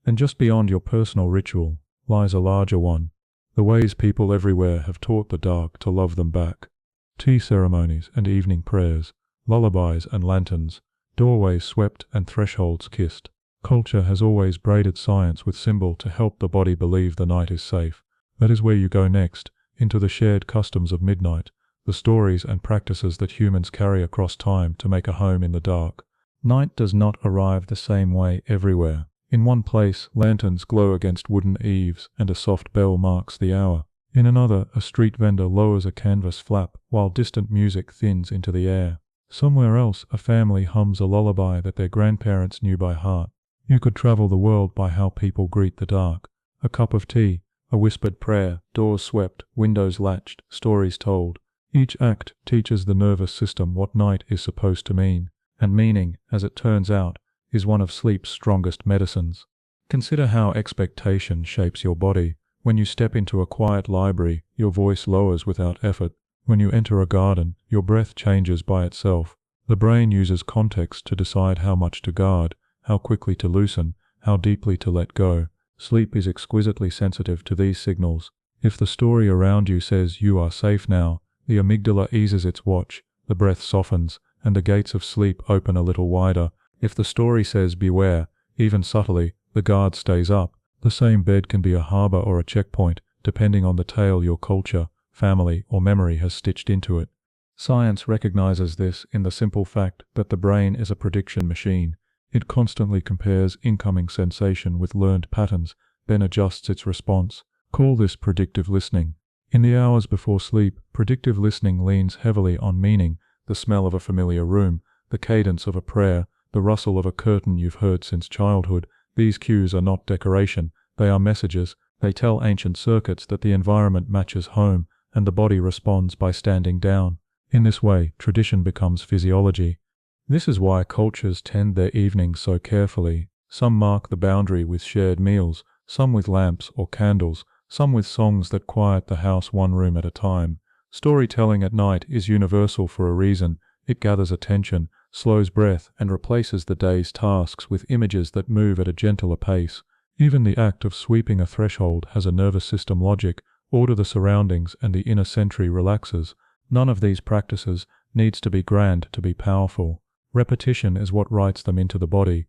And just beyond your personal ritual lies a larger one. The ways people everywhere have taught the dark to love them back. Tea ceremonies and evening prayers, lullabies and lanterns, doorways swept and thresholds kissed. Culture has always braided science with symbol to help the body believe the night is safe. That is where you go next, into the shared customs of midnight, the stories and practices that humans carry across time to make a home in the dark. Night does not arrive the same way everywhere. In one place, lanterns glow against wooden eaves and a soft bell marks the hour. In another, a street vendor lowers a canvas flap while distant music thins into the air. Somewhere else, a family hums a lullaby that their grandparents knew by heart. You could travel the world by how people greet the dark. A cup of tea, a whispered prayer, doors swept, windows latched, stories told. Each act teaches the nervous system what night is supposed to mean, and meaning, as it turns out, is one of sleep's strongest medicines. Consider how expectation shapes your body. When you step into a quiet library, your voice lowers without effort. When you enter a garden, your breath changes by itself. The brain uses context to decide how much to guard, how quickly to loosen, how deeply to let go. Sleep is exquisitely sensitive to these signals. If the story around you says you are safe now, the amygdala eases its watch, the breath softens, and the gates of sleep open a little wider. If the story says beware, even subtly, the guard stays up. The same bed can be a harbor or a checkpoint, depending on the tale your culture, family, or memory has stitched into it. Science recognizes this in the simple fact that the brain is a prediction machine. It constantly compares incoming sensation with learned patterns, then adjusts its response. Call this predictive listening. In the hours before sleep, predictive listening leans heavily on meaning, the smell of a familiar room, the cadence of a prayer, the rustle of a curtain you've heard since childhood. These cues are not decoration, they are messages. They tell ancient circuits that the environment matches home, and the body responds by standing down. In this way, tradition becomes physiology. This is why cultures tend their evenings so carefully. Some mark the boundary with shared meals, some with lamps or candles, some with songs that quiet the house one room at a time. Storytelling at night is universal for a reason. It gathers attention, slows breath, and replaces the day's tasks with images that move at a gentler pace. Even the act of sweeping a threshold has a nervous system logic. Order the surroundings and the inner sentry relaxes. None of these practices needs to be grand to be powerful. Repetition is what writes them into the body.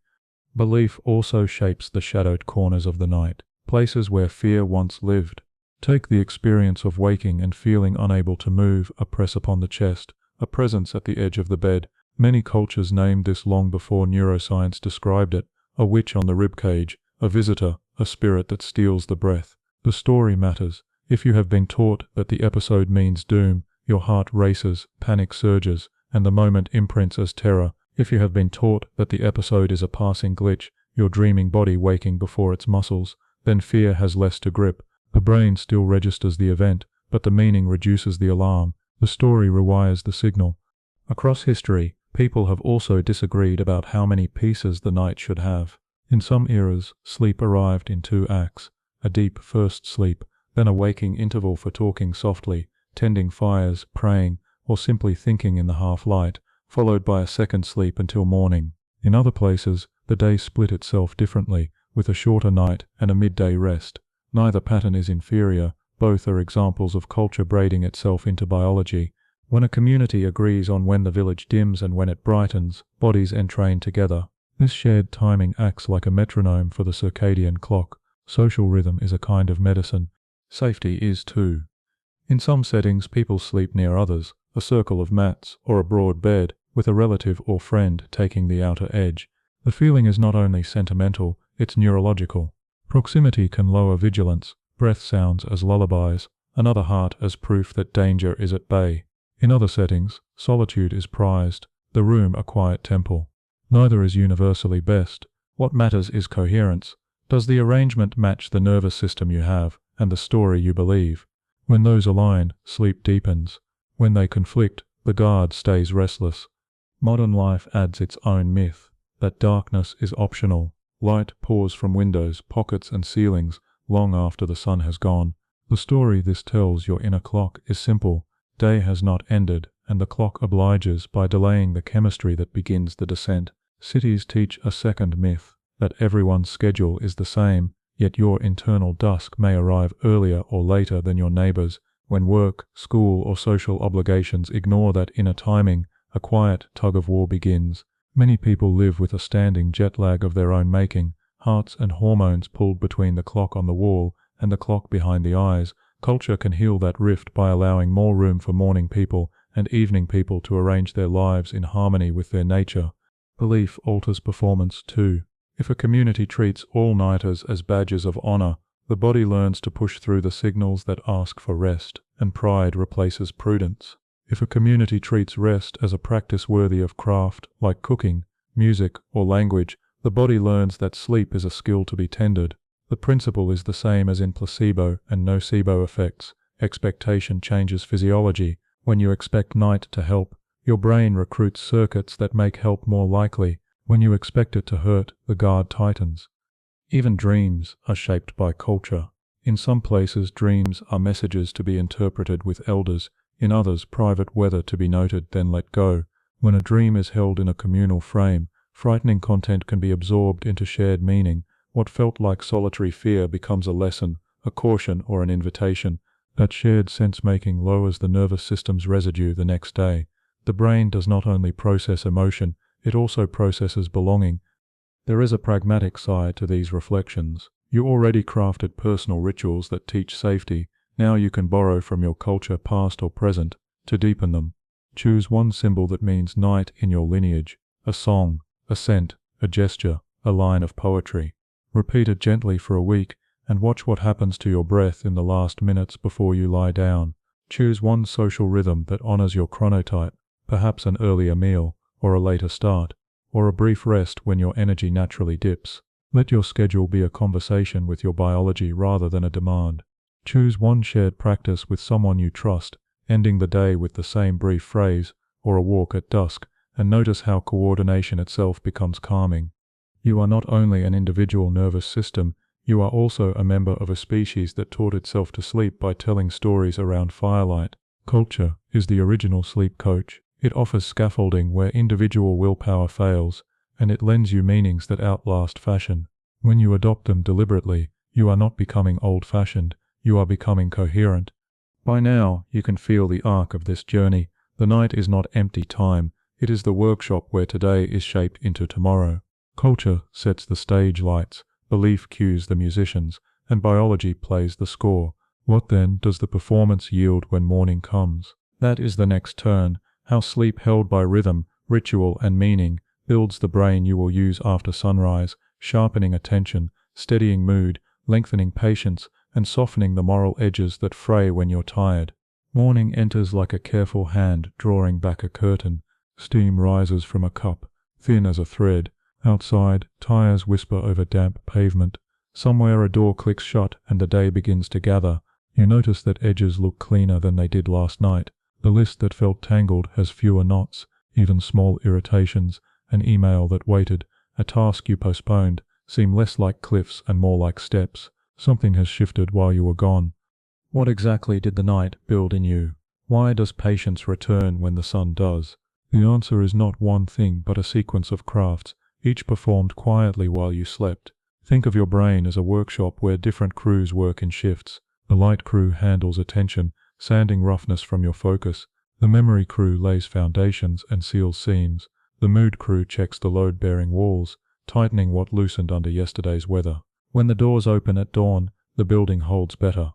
Belief also shapes the shadowed corners of the night, places where fear once lived. Take the experience of waking and feeling unable to move, a press upon the chest, a presence at the edge of the bed. Many cultures named this long before neuroscience described it, a witch on the ribcage, a visitor, a spirit that steals the breath. The story matters. If you have been taught that the episode means doom, your heart races, panic surges, and the moment imprints as terror. If you have been taught that the episode is a passing glitch, your dreaming body waking before its muscles, then fear has less to grip. The brain still registers the event, but the meaning reduces the alarm. The story rewires the signal. Across history, people have also disagreed about how many pieces the night should have. In some eras, sleep arrived in 2 acts, a deep first sleep, then a waking interval for talking softly, tending fires, praying, or simply thinking in the half-light, followed by a second sleep until morning. In other places, the day split itself differently, with a shorter night and a midday rest. Neither pattern is inferior, both are examples of culture braiding itself into biology. When a community agrees on when the village dims and when it brightens, bodies entrain together. This shared timing acts like a metronome for the circadian clock. Social rhythm is a kind of medicine. Safety is too. In some settings, people sleep near others, a circle of mats, or a broad bed, with a relative or friend taking the outer edge. The feeling is not only sentimental, it's neurological. Proximity can lower vigilance, breath sounds as lullabies, another heart as proof that danger is at bay. In other settings, solitude is prized, the room a quiet temple. Neither is universally best. What matters is coherence. Does the arrangement match the nervous system you have and the story you believe? When those align, sleep deepens. When they conflict, the guard stays restless. Modern life adds its own myth, that darkness is optional. Light pours from windows, pockets and ceilings long after the sun has gone. The story this tells your inner clock is simple. Day has not ended, and the clock obliges by delaying the chemistry that begins the descent. Cities teach a second myth, that everyone's schedule is the same, yet your internal dusk may arrive earlier or later than your neighbors. When work, school, or social obligations ignore that inner timing, a quiet tug-of-war begins. Many people live with a standing jet lag of their own making, hearts and hormones pulled between the clock on the wall and the clock behind the eyes. Culture can heal that rift by allowing more room for morning people and evening people to arrange their lives in harmony with their nature. Belief alters performance too. If a community treats all-nighters as badges of honor, the body learns to push through the signals that ask for rest, and pride replaces prudence. If a community treats rest as a practice worthy of craft, like cooking, music, or language, the body learns that sleep is a skill to be tendered. The principle is the same as in placebo and nocebo effects. Expectation changes physiology. When you expect night to help, your brain recruits circuits that make help more likely. When you expect it to hurt, the guard tightens. Even dreams are shaped by culture. In some places, dreams are messages to be interpreted with elders, in others, private weather to be noted, then let go. When a dream is held in a communal frame, frightening content can be absorbed into shared meaning. What felt like solitary fear becomes a lesson, a caution, or an invitation. That shared sense-making lowers the nervous system's residue the next day. The brain does not only process emotion, it also processes belonging. There is a pragmatic side to these reflections. You already crafted personal rituals that teach safety. Now you can borrow from your culture, past or present, to deepen them. Choose one symbol that means night in your lineage, a song, a scent, a gesture, a line of poetry. Repeat it gently for a week, and watch what happens to your breath in the last minutes before you lie down. Choose one social rhythm that honors your chronotype, perhaps an earlier meal, or a later start, or a brief rest when your energy naturally dips. Let your schedule be a conversation with your biology rather than a demand. Choose one shared practice with someone you trust, ending the day with the same brief phrase, or a walk at dusk, and notice how coordination itself becomes calming. You are not only an individual nervous system, you are also a member of a species that taught itself to sleep by telling stories around firelight. Culture is the original sleep coach. It offers scaffolding where individual willpower fails, and it lends you meanings that outlast fashion. When you adopt them deliberately, you are not becoming old-fashioned, you are becoming coherent. By now, you can feel the arc of this journey. The night is not empty time, it is the workshop where today is shaped into tomorrow. Culture sets the stage lights, belief cues the musicians, and biology plays the score. What then does the performance yield when morning comes? That is the next turn. How sleep held by rhythm, ritual, and meaning builds the brain you will use after sunrise, sharpening attention, steadying mood, lengthening patience, and softening the moral edges that fray when you're tired. Morning enters like a careful hand drawing back a curtain. Steam rises from a cup, thin as a thread. Outside, tires whisper over damp pavement. Somewhere a door clicks shut and the day begins to gather. You notice that edges look cleaner than they did last night. The list that felt tangled has fewer knots, even small irritations. An email that waited, a task you postponed, seem less like cliffs and more like steps. Something has shifted while you were gone. What exactly did the night build in you? Why does patience return when the sun does? The answer is not one thing but a sequence of crafts, each performed quietly while you slept. Think of your brain as a workshop where different crews work in shifts. The light crew handles attention, sanding roughness from your focus. The memory crew lays foundations and seals seams. The mood crew checks the load-bearing walls, tightening what loosened under yesterday's weather. When the doors open at dawn, the building holds better.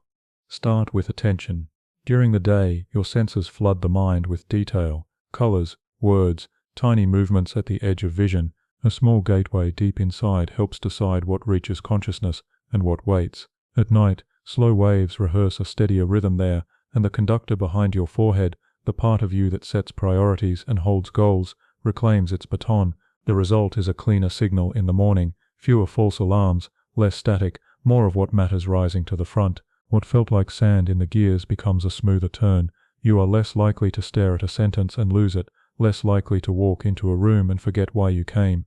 Start with attention. During the day, your senses flood the mind with detail, colors, words, tiny movements at the edge of vision. A small gateway deep inside helps decide what reaches consciousness and what waits. At night, slow waves rehearse a steadier rhythm there, and the conductor behind your forehead, the part of you that sets priorities and holds goals, reclaims its baton. The result is a cleaner signal in the morning, fewer false alarms, less static, more of what matters rising to the front. What felt like sand in the gears becomes a smoother turn. You are less likely to stare at a sentence and lose it, less likely to walk into a room and forget why you came.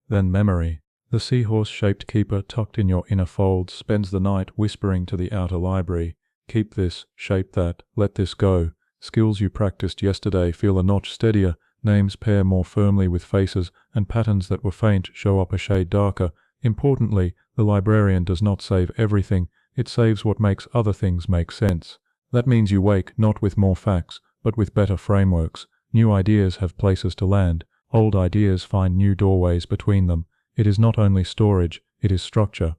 Then memory. The seahorse-shaped keeper tucked in your inner folds spends the night whispering to the outer library. Keep this, shape that, let this go. Skills you practiced yesterday feel a notch steadier, names pair more firmly with faces, and patterns that were faint show up a shade darker. Importantly, the librarian does not save everything, it saves what makes other things make sense. That means you wake not with more facts, but with better frameworks. New ideas have places to land. Old ideas find new doorways between them. It is not only storage, it is structure.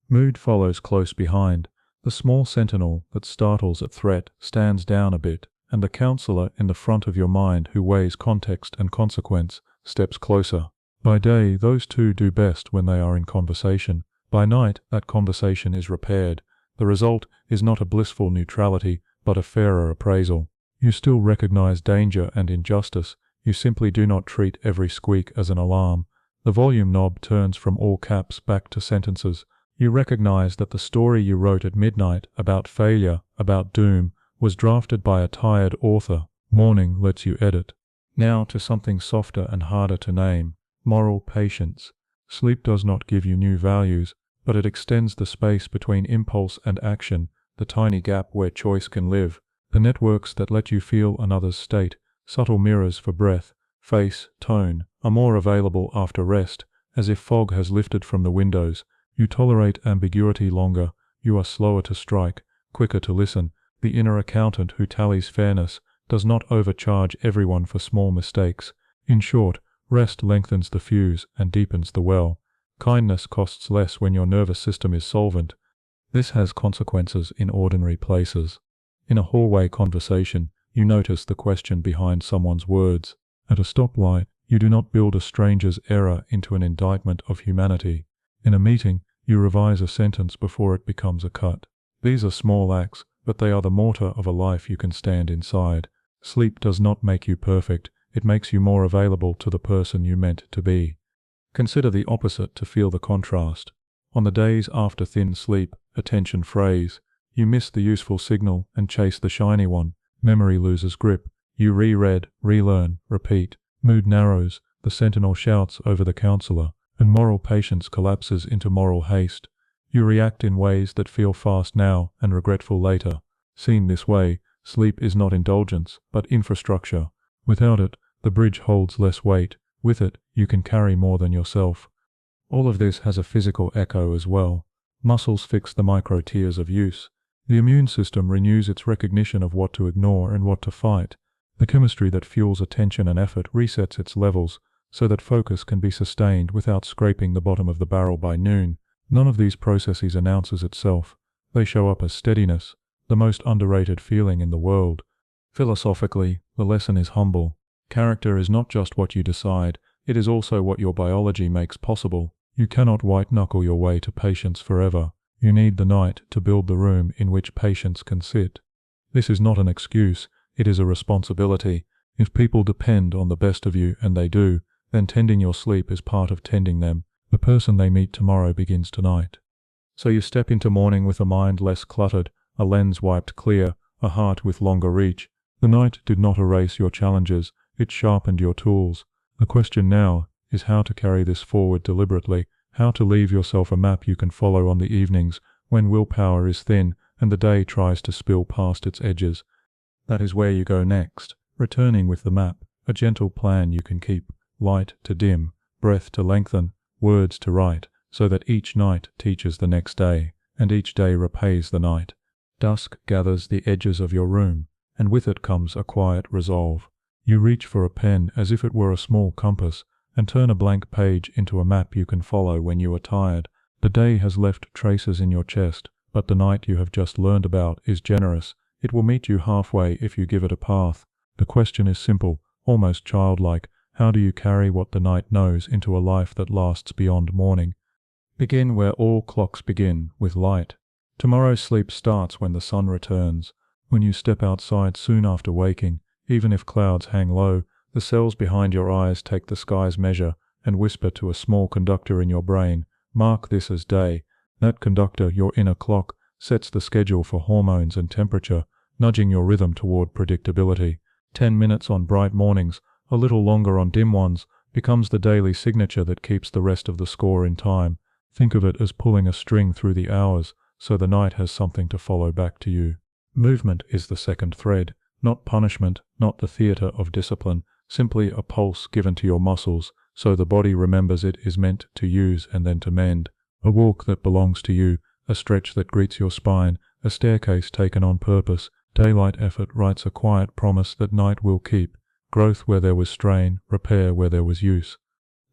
Mood follows close behind. The small sentinel that startles at threat stands down a bit, and the counselor in the front of your mind who weighs context and consequence steps closer. By day, those two do best when they are in conversation. By night, that conversation is repaired. The result is not a blissful neutrality, but a fairer appraisal. You still recognize danger and injustice. You simply do not treat every squeak as an alarm. The volume knob turns from all caps back to sentences. You recognize that the story you wrote at midnight about failure, about doom, was drafted by a tired author. Morning lets you edit. Now to something softer and harder to name. Moral patience. Sleep does not give you new values, but it extends the space between impulse and action, the tiny gap where choice can live. The networks that let you feel another's state, subtle mirrors for breath, face, tone, are more available after rest, as if fog has lifted from the windows. You tolerate ambiguity longer, you are slower to strike, quicker to listen. The inner accountant who tallies fairness does not overcharge everyone for small mistakes. In short, rest lengthens the fuse and deepens the well. Kindness costs less when your nervous system is solvent. This has consequences in ordinary places. In a hallway conversation, you notice the question behind someone's words. At a stoplight, you do not build a stranger's error into an indictment of humanity. In a meeting, you revise a sentence before it becomes a cut. These are small acts, but they are the mortar of a life you can stand inside. Sleep does not make you perfect, it makes you more available to the person you meant to be. Consider the opposite to feel the contrast. On the days after thin sleep, attention frays. You miss the useful signal and chase the shiny one. Memory loses grip. You reread, relearn, repeat. Mood narrows, the sentinel shouts over the counselor, and moral patience collapses into moral haste. You react in ways that feel fast now and regretful later. Seen this way, sleep is not indulgence, but infrastructure. Without it, the bridge holds less weight. With it, you can carry more than yourself. All of this has a physical echo as well. Muscles fix the micro tears of use. The immune system renews its recognition of what to ignore and what to fight. The chemistry that fuels attention and effort resets its levels, so that focus can be sustained without scraping the bottom of the barrel by noon. None of these processes announces itself. They show up as steadiness, the most underrated feeling in the world. Philosophically, the lesson is humble. Character is not just what you decide, it is also what your biology makes possible. You cannot white-knuckle your way to patience forever. You need the night to build the room in which patience can sit. This is not an excuse, it is a responsibility. If people depend on the best of you, and they do, then tending your sleep is part of tending them. The person they meet tomorrow begins tonight. So you step into morning with a mind less cluttered, a lens wiped clear, a heart with longer reach. The night did not erase your challenges, it sharpened your tools. The question now is how to carry this forward deliberately, how to leave yourself a map you can follow on the evenings when willpower is thin and the day tries to spill past its edges. That is where you go next, returning with the map, a gentle plan you can keep, light to dim, breath to lengthen, words to write, so that each night teaches the next day, and each day repays the night. Dusk gathers the edges of your room, and with it comes a quiet resolve. You reach for a pen as if it were a small compass, and turn a blank page into a map you can follow when you are tired. The day has left traces in your chest, but the night you have just learned about is generous. It will meet you halfway if you give it a path. The question is simple, almost childlike. How do you carry what the night knows into a life that lasts beyond morning? Begin where all clocks begin, with light. Tomorrow's sleep starts when the sun returns. When you step outside soon after waking, even if clouds hang low, the cells behind your eyes take the sky's measure and whisper to a small conductor in your brain, mark this as day. That conductor, your inner clock, sets the schedule for hormones and temperature, nudging your rhythm toward predictability. 10 minutes on bright mornings, a little longer on dim ones, becomes the daily signature that keeps the rest of the score in time. Think of it as pulling a string through the hours, so the night has something to follow back to you. Movement is the second thread. Not punishment, not the theatre of discipline, simply a pulse given to your muscles, so the body remembers it is meant to use and then to mend. A walk that belongs to you, a stretch that greets your spine, a staircase taken on purpose. Daylight effort writes a quiet promise that night will keep. Growth where there was strain, repair where there was use.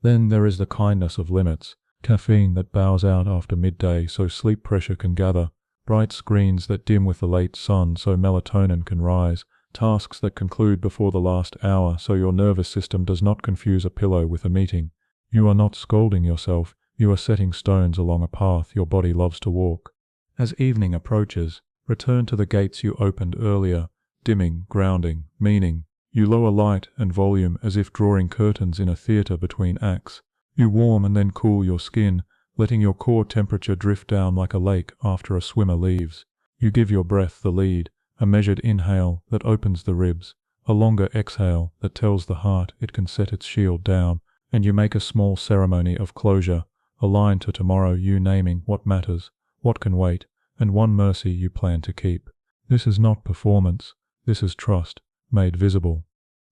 Then there is the kindness of limits. Caffeine that bows out after midday so sleep pressure can gather. bright screens that dim with the late sun so melatonin can rise, tasks that conclude before the last hour so your nervous system does not confuse a pillow with a meeting. You are not scolding yourself, you are setting stones along a path your body loves to walk. As evening approaches, return to the gates you opened earlier, dimming, grounding, meaning. You lower light and volume as if drawing curtains in a theatre between acts. You warm and then cool your skin, letting your core temperature drift down like a lake after a swimmer leaves. You give your breath the lead, a measured inhale that opens the ribs, a longer exhale that tells the heart it can set its shield down, and you make a small ceremony of closure, a line to tomorrow you naming what matters, what can wait, and one mercy you plan to keep. This is not performance, this is trust, made visible.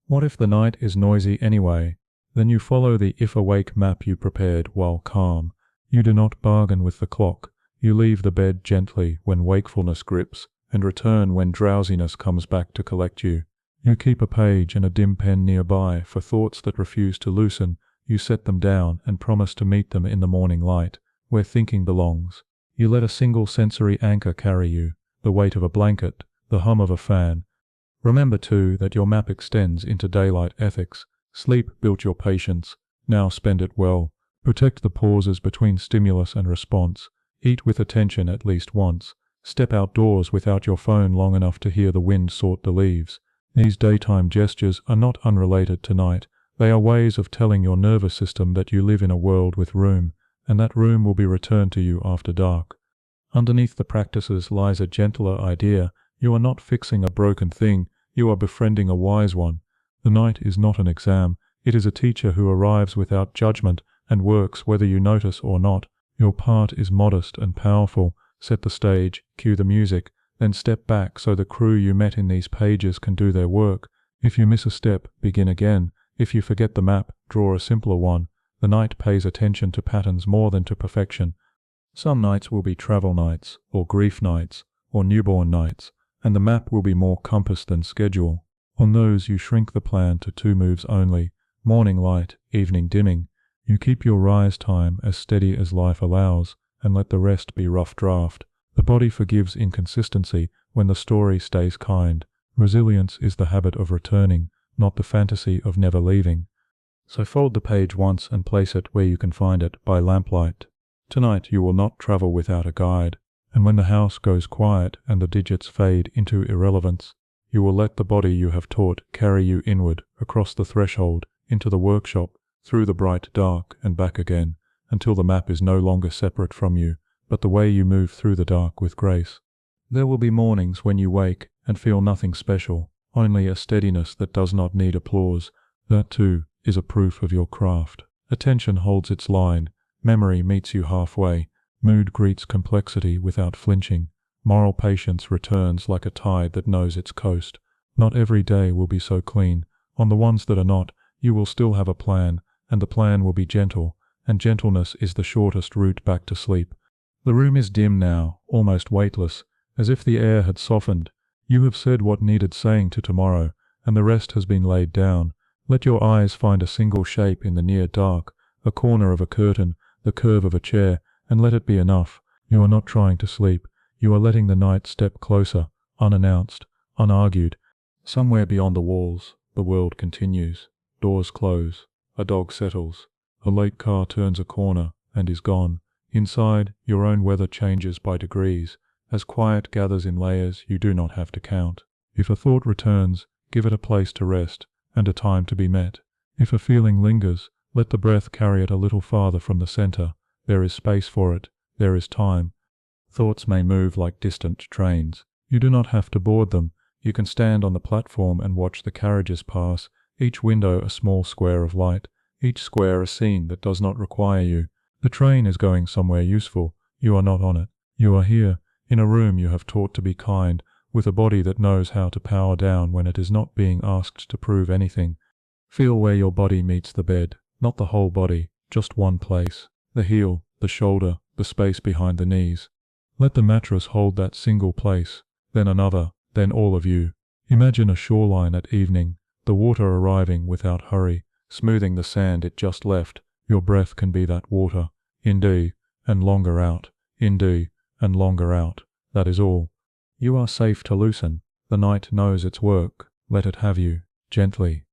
What if the night is noisy anyway? Then you follow the if-awake map you prepared while calm. You do not bargain with the clock. You leave the bed gently when wakefulness grips, and return when drowsiness comes back to collect you. You keep a page and a dim pen nearby for thoughts that refuse to loosen. You set them down and promise to meet them in the morning light, where thinking belongs. You let a single sensory anchor carry you, the weight of a blanket, the hum of a fan. Remember too that your map extends into daylight ethics. Sleep built your patience, now spend it well. Protect the pauses between stimulus and response. Eat with attention at least once. Step outdoors without your phone long enough to hear the wind sort the leaves. These daytime gestures are not unrelated to night. They are ways of telling your nervous system that you live in a world with room, and that room will be returned to you after dark. Underneath the practices lies a gentler idea. You are not fixing a broken thing, you are befriending a wise one. The night is not an exam, it is a teacher who arrives without judgment and works whether you notice or not. Your part is modest and powerful. Set the stage, cue the music, then step back so the crew you met in these pages can do their work. If you miss a step, begin again. If you forget the map, draw a simpler one. The night pays attention to patterns more than to perfection. Some nights will be travel nights, or grief nights, or newborn nights, and the map will be more compass than schedule. On those you shrink the plan to 2 moves only, morning light, evening dimming. You keep your rise time as steady as life allows, and let the rest be rough draft. The body forgives inconsistency when the story stays kind. Resilience is the habit of returning, not the fantasy of never leaving. So fold the page once and place it where you can find it by lamplight. Tonight you will not travel without a guide, and when the house goes quiet and the digits fade into irrelevance, you will let the body you have taught carry you inward, across the threshold, into the workshop, through the bright dark and back again, until the map is no longer separate from you, but the way you move through the dark with grace. There will be mornings when you wake and feel nothing special, only a steadiness that does not need applause. That too is a proof of your craft. Attention holds its line, memory meets you halfway, mood greets complexity without flinching, moral patience returns like a tide that knows its coast. Not every day will be so clean. On the ones that are not, you will still have a plan, and the plan will be gentle, and gentleness is the shortest route back to sleep. The room is dim now, almost weightless, as if the air had softened. You have said what needed saying to tomorrow, and the rest has been laid down. Let your eyes find a single shape in the near dark, a corner of a curtain, the curve of a chair, and let it be enough. You are not trying to sleep. You are letting the night step closer, unannounced, unargued. Somewhere beyond the walls, the world continues. Doors close. A dog settles. A late car turns a corner and is gone. Inside, your own weather changes by degrees. As quiet gathers in layers you do not have to count. If a thought returns, give it a place to rest and a time to be met. If a feeling lingers, let the breath carry it a little farther from the center. There is space for it. There is time. Thoughts may move like distant trains. You do not have to board them. You can stand on the platform and watch the carriages pass, each window a small square of light, each square a scene that does not require you. The train is going somewhere useful. You are not on it. You are here, in a room you have taught to be kind, with a body that knows how to power down when it is not being asked to prove anything. Feel where your body meets the bed, not the whole body, just one place. The heel, the shoulder, the space behind the knees. Let the mattress hold that single place, then another, then all of you. Imagine a shoreline at evening, the water arriving without hurry, smoothing the sand it just left. Your breath can be that water, in D, and longer out, in D, and longer out. That is all. You are safe to loosen. The night knows its work. Let it have you, gently.